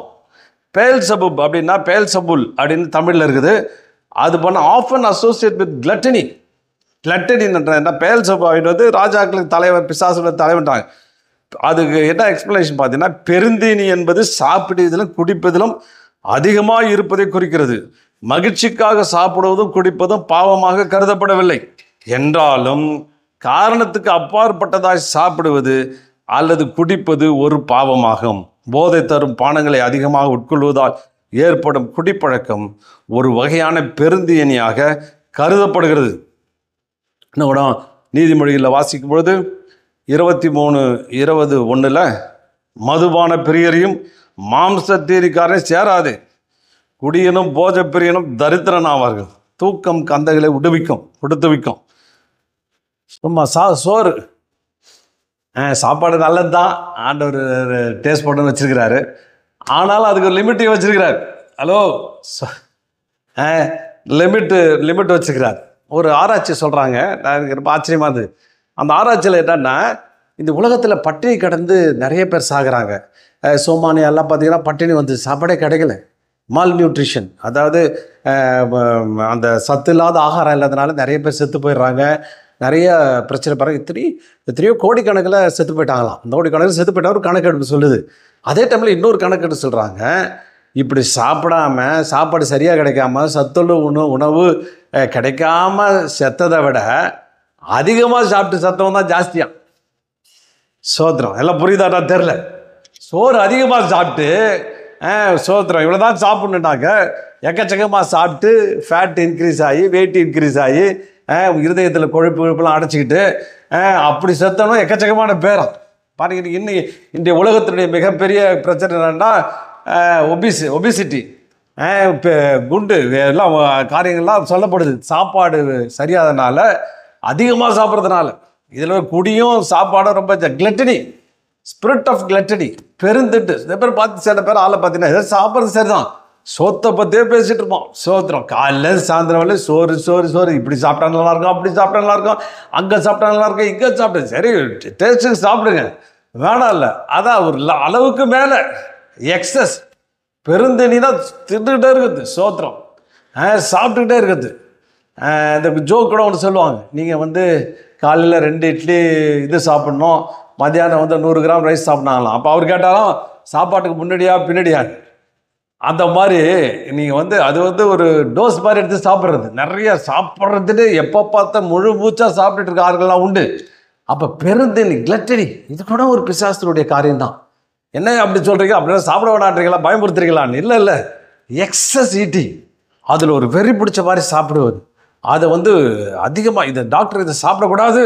பெயல்செபூல் அப்படின்னா பெயல்செபூல் அப்படின்னு தமிழில் இருக்குது. அது பண்ண ஆஃபன் அசோசியேட் வித் கிளட்டனி. கிளட்டனின்ற பெயல்செபூல் ஆவின்றது ராஜாக்களுக்கு தலைவர், பிசாசுடைய தலைவன்றாங்க. அதுக்கு என்ன எக்ஸ்பிளனேஷன் பார்த்தீங்கன்னா, பெருந்தீனி என்பது சாப்பிடுவதிலும் குடிப்பதிலும் அதிகமாக இருப்பதை குறிக்கிறது. மகிழ்ச்சிக்காக சாப்பிடுவதும் குடிப்பதும் பாவமாக கருதப்படவில்லை என்றாலும், காரணத்துக்கு அப்பாற்பட்டதாய் சாப்பிடுவது அல்லது குடிப்பது ஒரு பாவமாகும். போதை தரும் பானங்களை அதிகமாக உட்கொள்வதால் ஏற்படும் குடிப்பழக்கம் ஒரு வகையான பெருந்தீனியாக கருதப்படுகிறது. இன்னும் கூட நீதிமொழிகளில் வாசிக்கும் பொழுது 23:21 மதுபான பிரியரையும் மாம்சத்தீரிக்காரனை சேராது, குடியனும் போஜ பிரியனும் தரித்திரன் ஆவார்கள், தூக்கம் கந்தைகளை விடுவிக்கும். சும்மா சோறு சாப்பாடு நல்லது தான், ஆண்டவர் டேஸ்ட் போட்டுன்னு வச்சிருக்கிறாரு. ஆனாலும் அதுக்கு ஒரு லிமிட்டையும் வச்சிருக்கிறார். ஹலோ, லிமிட் வச்சிருக்கிறார். ஒரு ஆராய்ச்சி சொல்கிறாங்க. நான் எனக்கு ரொம்ப ஆச்சரியமாக இருந்தது. அந்த ஆராய்ச்சியில் என்னென்னா, இந்த உலகத்தில் பட்டினி கிடந்து நிறைய பேர் சாகுறாங்க. சோமானியாலாம் பார்த்திங்கன்னா பட்டினி வந்து சாப்பாடே கிடைக்கல. மால் நியூட்ரிஷன், அதாவது அந்த சத்து இல்லாத ஆகாரம் இல்லாதனால நிறைய பேர் செத்து போயிடுறாங்க. நிறைய பிரச்சனை பாருங்க. எத்தனையோ கோடிக்கணக்கில் செத்து போயிட்டாங்களாம். இந்த கோடிக்கணக்கில் செத்து போயிட்டா ஒரு கணக்கெடுப்பு சொல்லுது. அதே டைமில் இன்னொரு கணக்கெடுப்பு சொல்கிறாங்க, இப்படி சாப்பிடாம, சாப்பாடு சரியாக கிடைக்காம, சத்துள்ள உணவு கிடைக்காம செத்ததை விட அதிகமாக சாப்பிட்டு சத்தம் தான் ஜாஸ்தியாக. சோத்திரம். எல்லாம் புரியுதாட்டா தெரில. சோறு அதிகமாக சாப்பிட்டு சோத்திரம் இவ்வளோ தான் சாப்பிட்ணுன்னாக்க எக்கச்சக்கமாக சாப்பிட்டு ஃபேட் இன்க்ரீஸ் ஆகி, வெயிட் இன்க்ரீஸ் ஆகி, இருதயத்தில் கொழுப்புலாம் அடைச்சிக்கிட்டு அப்படி செத்தனும் எக்கச்சக்கமான பேரம். பாருங்க, இன்னும் இன்றைய உலகத்தினுடைய மிகப்பெரிய பிரச்சனை என்னென்னா ஒபிசிட்டி, இப்போ குண்டு எல்லாம் காரியங்கள்லாம் சொல்லப்படுது. சாப்பாடு சரியாதனால, அதிகமாக சாப்பிட்றதுனால. இதில் குடியும் சாப்பாடும் ரொம்ப கிளட்டனி, ஸ்பிரிட் ஆஃப் கிளட்டனி, பெருந்திட்டு. சில பேர் பார்த்து, சில பேர் ஆளை பார்த்தீங்கன்னா எதாவது சாப்பிட்றது சரிதான், சோத்தை பற்றியே பேசிகிட்டு இருப்போம். சோத்திரம் காலையில் சாயந்தரம் வரல சோறு சோறு சோறு. இப்படி சாப்பிட்டா நல்லாயிருக்கும், அப்படி சாப்பிட்டா நல்லாயிருக்கும், அங்கே சாப்பிட்டா நல்லாயிருக்கும், இங்கே சாப்பிட்டு சரி டேஸ்ட்டுக்கு சாப்பிடுங்க, வேணாம் இல்லை. அதான் ஒரு அளவுக்கு மேலே எக்ஸஸ் பெருந்தண்ணினா தின்னுக்கிட்டே இருக்குது. சோத்திரம் சாப்பிட்டுக்கிட்டே இருக்குது. இந்த ஜோக் கூட ஒன்று சொல்லுவாங்க, நீங்கள் வந்து காலையில் 2 இட்லி இது சாப்பிட்ணும், மத்தியானம் வந்து 100 கிராம் ரைஸ் சாப்பிட்னாங்களாம். அப்போ அவர் கேட்டாலும் சாப்பாட்டுக்கு முன்னாடியா பின்னாடியா, அந்த மாதிரி நீங்கள் வந்து அது வந்து ஒரு டோஸ் மாதிரி எடுத்து சாப்பிட்றது. நிறைய சாப்பிட்றதுட்டு எப்போ பார்த்தா முழு மூச்சாக சாப்பிட்டுட்டு இருக்க ஆறுகள்லாம் உண்டு. அப்போ பெருந்தண்ணி கிளட்டனி இது கூட ஒரு பிசாசனுடைய காரியம்தான். என்ன அப்படி சொல்கிறீங்க, அப்படின்னா சாப்பிட வேணான்றீங்களா, பயமுறுத்துறீங்களான்னு? இல்லை, எக்ஸஸ் ஈட்டிங், அதில் ஒரு வெறி பிடிச்ச மாதிரி சாப்பிடுவது. அதை வந்து அதிகமாக இதை டாக்டர் இதை சாப்பிடக்கூடாது,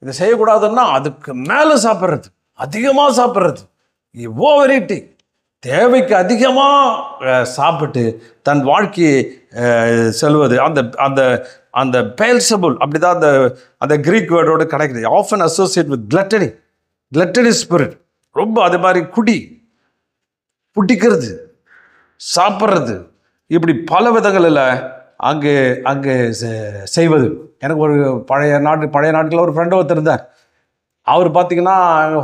இதை செய்யக்கூடாதுன்னா அதுக்கு மேலே சாப்பிட்றது, அதிகமாக சாப்பிட்றது, ஓவர் ஈட்டிங், தேவைக்கு அதிகமாக சாப்பிட்டு தன் வாழ்க்கையை செல்வது. அந்த அந்த அந்த பேல்சபுல் அப்படி தான் அந்த அந்த கிரீக் வேர்டோடு கிடைக்குது. Often associate with gluttony spirit. ரொம்ப அது மாதிரி புட்டிக்கிறது, சாப்பிட்றது, இப்படி பல விதங்களில் அங்கே அங்கே செய்வது. எனக்கு ஒரு பழைய நாட்டில் ஒரு ஃப்ரெண்டு ஒருத்தர் இருந்தார். அவர் பார்த்திங்கன்னா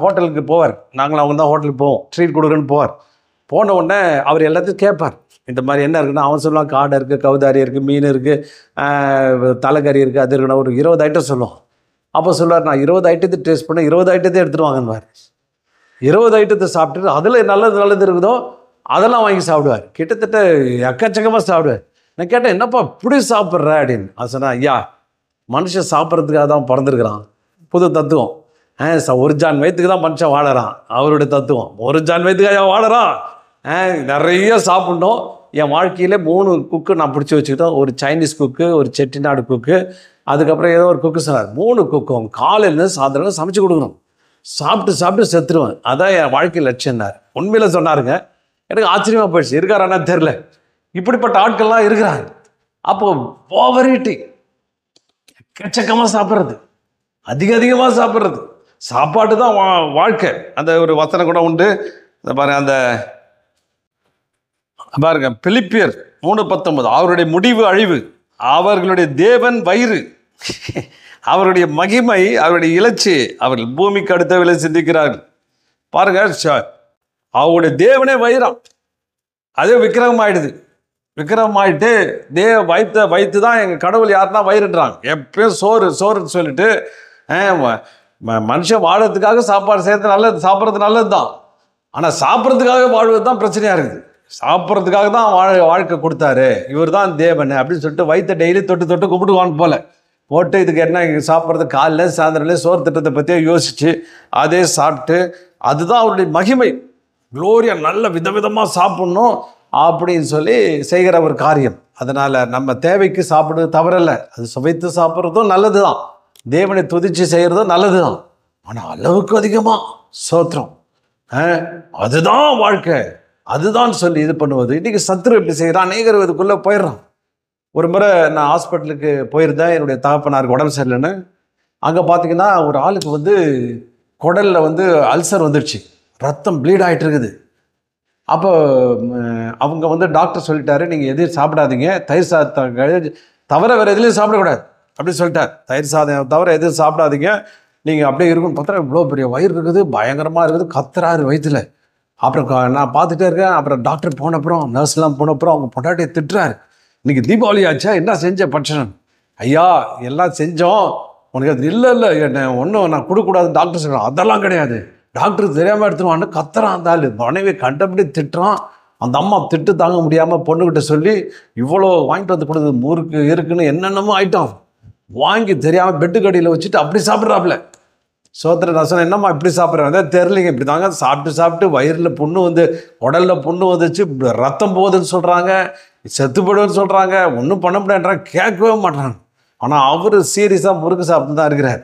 ஹோட்டலுக்கு போவார். நாங்களும் அவங்க தான் ஹோட்டலுக்கு போவோம், ட்ரீட் கொடுக்குறேன்னு போவார். போன உடனே அவர் எல்லாத்தையும் கேட்பார், இந்த மாதிரி என்ன இருக்குன்னா. அவன் சொல்லுவான், காடை இருக்குது, கவுதாரி இருக்குது, மீன் இருக்குது, தலைக்கறி இருக்குது, அது இருக்குன்னா ஒரு 20 ஐட்டம் சொல்லுவோம். அப்போ சொல்லுவார், நான் 20 ஐட்டத்தை டேஸ்ட் பண்ண 20 ஐட்டத்தை எடுத்துகிட்டு வாங்கன்னுவார். 20 ஐட்டத்தை சாப்பிட்டுட்டு அதில் நல்லது இருக்குதோ அதெல்லாம் வாங்கி சாப்பிடுவார். கிட்டத்தட்ட எக்கச்சக்கமாக சாப்பிடுவார். நான் கேட்டேன், என்னப்பா இப்படி சாப்பிட்ற அப்படின்னு. அது சொன்னா, ஐயா மனுஷன் சாப்பிட்றதுக்காக தான் பிறந்திருக்கிறான். புது தத்துவம். ஒரு ஜான் வயிற்றுக்கு தான் மனுஷன் வாழறான். அவருடைய தத்துவம், ஒரு ஜான் வயிற்றுக்காக வாழறான். நிறைய சாப்பிட்ணும். என் வாழ்க்கையில் 3 குக்கு நான் பிடிச்சி வச்சுக்கிட்டோம். ஒரு சைனீஸ் குக்கு, ஒரு செட்டிநாடு குக்கு, அதுக்கப்புறம் ஏதோ ஒரு குக்கு சொன்னார். 3 குக்கும் காலையில் சாயந்தரம் சமைச்சு கொடுக்கணும். சாப்பிட்டு செத்துருவேன். அதான் என் வாழ்க்கை லட்சியம்னார். உண்மையில் சொன்னாருங்க. எனக்கு ஆச்சரியமாக போயிடுச்சு. இருக்காரானா தெரில, இப்படிப்பட்ட ஆட்கள்லாம் இருக்கிறாங்க. அப்போ ஓவர் ஈட்டிங், எக்கச்சக்கமாக சாப்பிட்றது, அதிகமாக சாப்பிட்றது, சாப்பாடு தான் வாழ்க்கை. அந்த ஒரு வசனம் கூட உண்டு. பாருங்க பிலிப்பியர் 3:19, அவருடைய முடிவு அழிவு, அவர்களுடைய தேவன் வயிறு, அவருடைய மகிமை, அவருடைய இலச்சி, அவர்கள் பூமிக்கு அடுத்த விலை சிந்திக்கிறார்கள். பாருங்க, அவருடைய தேவனே வயிறான். அதே விக்கிரகம் ஆயிடுது. விக்கிரகம் ஆகிட்டு வைத்து தான் எங்கள் கடவுள் யாருன்னா வயிறுன்றாங்க. எப்பயும் சோறுன்னு சொல்லிட்டு மனுஷன் வாழறதுக்காக சாப்பாடு செய்கிறது நல்லது, சாப்பிட்றது நல்லது தான். ஆனால் சாப்பிட்றதுக்காக வாழ்வது தான் பிரச்சனையாக இருக்குது. சாப்பிட்றதுக்காக தான் வாழ்க்கை கொடுத்தாரு, இவர் தான் தேவன் அப்படின்னு சொல்லிட்டு வயிற்ற டெய்லி தொட்டு கும்பிடுவான்னு போட்டு இதுக்கு என்ன சாப்பிட்றது, காலையில் சாயந்தரம்லேயே சோறு திட்டத்தை பற்றியே யோசித்து அதே சாப்பிட்டு, அதுதான் அவருடைய மகிமை, க்ளோரியா, நல்ல விதவிதமாக சாப்பிட்ணும் அப்படின்னு சொல்லி செய்கிற ஒரு காரியம். அதனால் நம்ம தேவைக்கு சாப்பிடுறது தவறல்ல, அது சுவைத்து சாப்பிட்றதும் நல்லது தான், தேவனை துதிச்சு செய்கிறதும் நல்லது தான். ஆனால் அளவுக்கு அதிகமாக சோத்திரம், அதுதான் வாழ்க்கை, அதுதான் சொல்லி இது பண்ணுவது. இன்றைக்கி சத்துரு எப்படி செய்கிறான், அநேகர் இதுக்குள்ளே போயிடுறான். ஒரு முறை நான் ஹாஸ்பிட்டலுக்கு போயிருந்தேன், என்னுடைய தகப்பனாருக்கு உடம்பு சரியில்லைன்னு. அங்கே பார்த்தீங்கன்னா ஒரு ஆளுக்கு வந்து குடலில் அல்சர் வந்துடுச்சு, ரத்தம் ப்ளீட் ஆகிட்டு இருக்குது. அப்போ அவங்க டாக்டர் சொல்லிட்டாரு, நீங்கள் எதையும் சாப்பிடாதீங்க, தயிர் சாதத்தை தவிர வேறு எதுலேயும் சாப்பிடக்கூடாது. அப்படி சொல்லிட்டார். தயிர் சாதம் தவிர எதுவும் சாப்பிடாதீங்க, நீங்கள் அப்படியே இருக்குன்னு பார்த்தா இவ்வளோ பெரிய வயிறு இருக்குது, பயங்கரமாக இருக்குது, கத்துறாரு வயிற்றுல. அப்புறம் நான் பார்த்துட்டே இருக்கேன். அப்புறம் டாக்டர் போனப்புறம் நர்ஸ்லாம் போனப்புறம் அவங்க பொண்டாட்டியை திட்டுறாரு. இன்றைக்கி தீபாவளி ஆச்சா, என்ன செஞ்ச பட்சணம்? ஐயா எல்லாம் செஞ்சோம், உனக்கு அது இல்லை என்ன ஒன்றும் நான் கொடுக்கக்கூடாது டாக்டர் சொல்கிறான். அதெல்லாம் கிடையாது, டாக்டருக்கு தெரியாமல் எடுத்துருவான்னு கத்துறான். அந்த ஆள் மனைவி கண்டபடி திட்டுறான். அந்த அம்மா திட்டு தாங்க முடியாமல் பொண்ணுக்கிட்ட சொல்லி இவ்வளோ வாங்கிட்டு வந்து கொடுக்குது, முறுக்கு இருக்குன்னு என்னென்னமோ ஐட்டம் வாங்கி தெரியாமல் பெட்டுக்கடியில் வச்சுட்டு அப்படி சாப்பிட்றாப்புல. சோத்திர ரசனம், என்னம்மா இப்படி சாப்பிட்றேன்? அதான் தெரிலிங்க, இப்படி தாங்க சாப்பிட்டு வயிறில் புண்ணு வந்து உடலில் புண்ணு வந்துச்சு, ரத்தம் போகுதுன்னு சொல்கிறாங்க, செத்துப்படுன்னு சொல்கிறாங்க, ஒன்றும் பண்ண முடியாதுன்றாங்க, கேட்கவே மாட்டாங்க. ஆனால் அவர் சீரியஸாக முறுக்கு சாப்பிட்டு தான் இருக்கிறார்.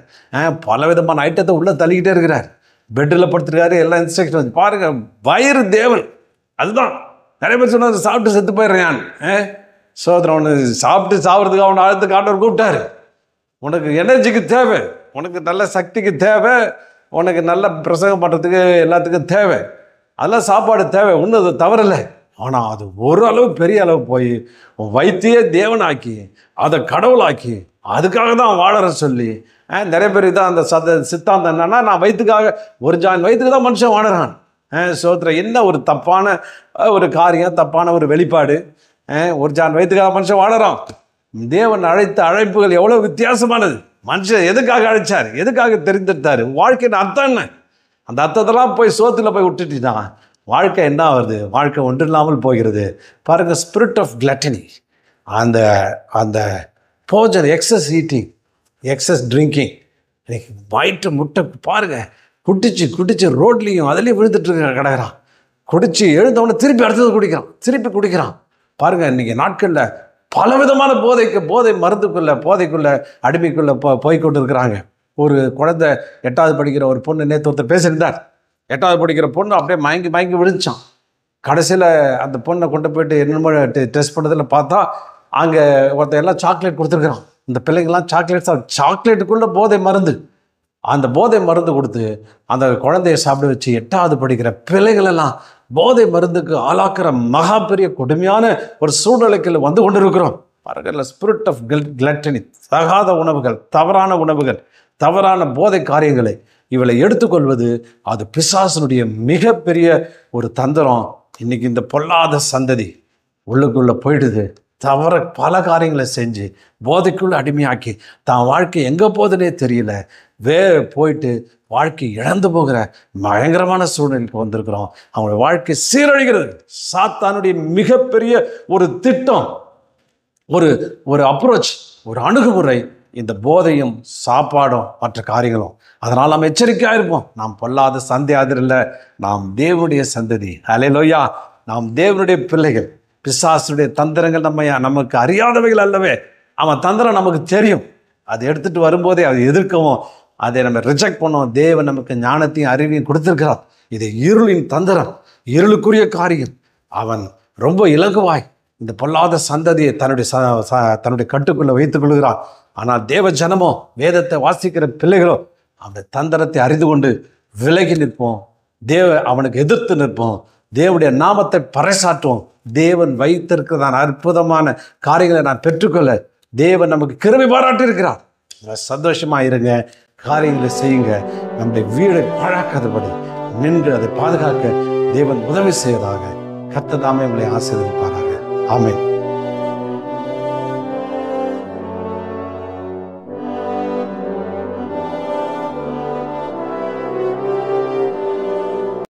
பல விதமான ஐட்டத்தை உள்ளே தள்ளிக்கிட்டே இருக்கிறார். பெட்டில் படுத்துருக்காரு, எல்லாம் இன்ஸ்ட்ரக்ஷன் வந்து பாருங்கள். வயிறு தேவன், அதுதான் நிறைய பேர் சொன்னார் சாப்பிட்டு செத்து போயிடுறேன். சோதரன் ஒன்று சாப்பிட்டு சாப்பிட்றதுக்கு அவனை அழுத்து காட்டவர் கூப்பிட்டாரு. உனக்கு எனர்ஜிக்கு தேவை, உனக்கு நல்ல சக்திக்கு தேவை, உனக்கு நல்ல பிரசங்கம் பண்ணுறதுக்கு எல்லாத்துக்கும் தேவை, அதெல்லாம் சாப்பாடு தேவை, ஒன்றும் அது தவறில்லை. ஆனால் அது ஒரு அளவு பெரிய அளவு போய் உன் வயிற்றையே தேவனாக்கி அதை கடவுளாக்கி அதுக்காக தான் வாழற சொல்லி நிறைய பேர் இதான் அந்த சித்தாந்தம் என்னன்னா, நான் வயிற்றுக்காக ஒரு ஜான் வயிற்றுக்கு தான் மனுஷன் வாழறான். சோத்திர என்ன ஒரு தப்பான ஒரு காரியம், தப்பான ஒரு வெளிப்பாடு. ஒரு ஜான் வயிற்றுக்காக மனுஷன் வாழறான். தேவன் அழைத்த அழைப்புகள் எவ்வளோ வித்தியாசமானது. மனுஷன் எதுக்காக அழைச்சார், எதுக்காக தெரிந்தெடுத்தார், வாழ்க்கையின் அர்த்தம் என்ன, அந்த அர்த்தத்தெல்லாம் போய் சோத்தில் போய் விட்டுட்டான். வாழ்க்கை என்ன ஆகுது? வாழ்க்கை ஒன்று இல்லாமல் போகிறது. பாருங்கள், ஸ்பிரிட் ஆஃப் கிளட்டனி, அந்த அந்த போஜன், எக்ஸஸ் ஈட்டிங், எக்ஸஸ் ட்ரிங்கிங், வயிற்று முட்டை பாருங்கள், குடிச்சு ரோட்லேயும் அதுலேயும் விழுந்துட்டு கிடக்கிறான். குடிச்சு எழுந்தவொடனே திருப்பி அடுத்தது குடிக்கிறான். பாருங்கள், இன்றைக்கி நாட்களில் பலவிதமான போதை போதைக்குள்ளே அடிமைக்குள்ளே போய்கொண்டு இருக்கிறாங்க. ஒரு குழந்தை 8வது படிக்கிற ஒரு பொண்ணு நேற்று ஒருத்தர் பேசியிருந்தார். 8வது படிக்கிற பொண்ணு அப்படியே மயங்கி விழுந்துச்சான். கடைசியில் அந்த பொண்ணை கொண்டு போய்ட்டு என்னமோ டெஸ்ட் பண்ணுறதுல பார்த்தா அங்கே ஒருத்தர் எல்லாம் சாக்லேட் கொடுத்துருக்குறான். இந்த பிள்ளைங்கள்லாம் சாக்லேட்டுக்குள்ளே போதை மருந்து, அந்த போதை மருந்து கொடுத்து அந்த குழந்தைய சாப்பிட வச்சு 8வது படிக்கிற பிள்ளைகளெல்லாம் போதை மருந்துக்கு ஆளாக்குற மகா பெரிய கொடுமையான ஒரு சூழ்நிலைக்கு வந்து கொண்டு இருக்கிறோம். பாருங்கள், ஸ்பிரிட் ஆஃப் கிளட்டனி, தகாத உணவுகள், தவறான உணவுகள், தவறான போதை காரியங்களை இவளை எடுத்துக்கொள்வது அது பிசாசனுடைய மிகப்பெரிய ஒரு தந்திரம். இன்னைக்கு இந்த பொல்லாத சந்ததி உள்ளுக்குள்ளே போயிடுது, தவற பல காரியங்களை செஞ்சு போதைக்குள்ளே அடிமையாக்கி தான் வாழ்க்கை எங்கே போகுதுன்னே தெரியல, போயிட்டு வாழ்க்கை இழந்து போகிற பயங்கரமான சூழ்நிலைக்கு வந்திருக்கிறோம். அவங்களுடைய வாழ்க்கை சீரழிகிறது. சாத்தானுடைய மிகப்பெரிய ஒரு திட்டம், ஒரு அப்ரோச், ஒரு அணுகுமுறை இந்த போதையும் சாப்பாடும் மற்ற காரியங்களும். அதனால் நாம் எச்சரிக்கையாக இருப்போம். நாம் பொல்லாத சந்ததியாதிரில்லை, நாம் தேவனுடைய சந்ததி. ஹல்லேலூயா, நாம் தேவனுடைய பிள்ளைகள். பிசாசுடைய தந்திரங்கள் நமக்கு அறியாதவைகள் அல்லவே. அவன் தந்திரம் நமக்கு தெரியும். அதை எடுத்துகிட்டு வரும்போதே அதை எதிர்க்கவும், அதை நம்ம ரிஜெக்ட் பண்ணோம். தேவன் நமக்கு ஞானத்தையும் அறிவையும் கொடுத்திருக்கிறார். இது இருளின் தந்திரம், இருளுக்குரிய காரியம். அவன் ரொம்ப இலகுவாய் இந்த பொல்லாத சந்ததியை தன்னுடைய கட்டுக்குள்ளே வைத்துக் கொள்கிறான். ஆனால் தேவ ஜனமோ, வேதத்தை வாசிக்கிற பிள்ளைகளோ அந்த தந்திரத்தை அறிந்து கொண்டு விலகி நிற்போம். அவனுக்கு எதிர்த்து நிற்போம். தேவனுடைய நாமத்தை பறைசாற்றுவோம். தேவன் வைத்திருக்கிறதான அற்புதமான காரியங்களை நான் பெற்றுக்கொள்ள தேவன் நமக்கு கிருபை பாராட்டி இருக்கிறார். சந்தோஷமாக இருங்க, காரியங்களை செய்யுங்க. நம்முடைய வீடை பாழாக்காதபடி நின்று அதை பாதுகாக்க தேவன் உதவி செய்வதாக. கர்த்தர் தாமே உங்களை ஆசீர்வதிப்பாராக. ஆமென்.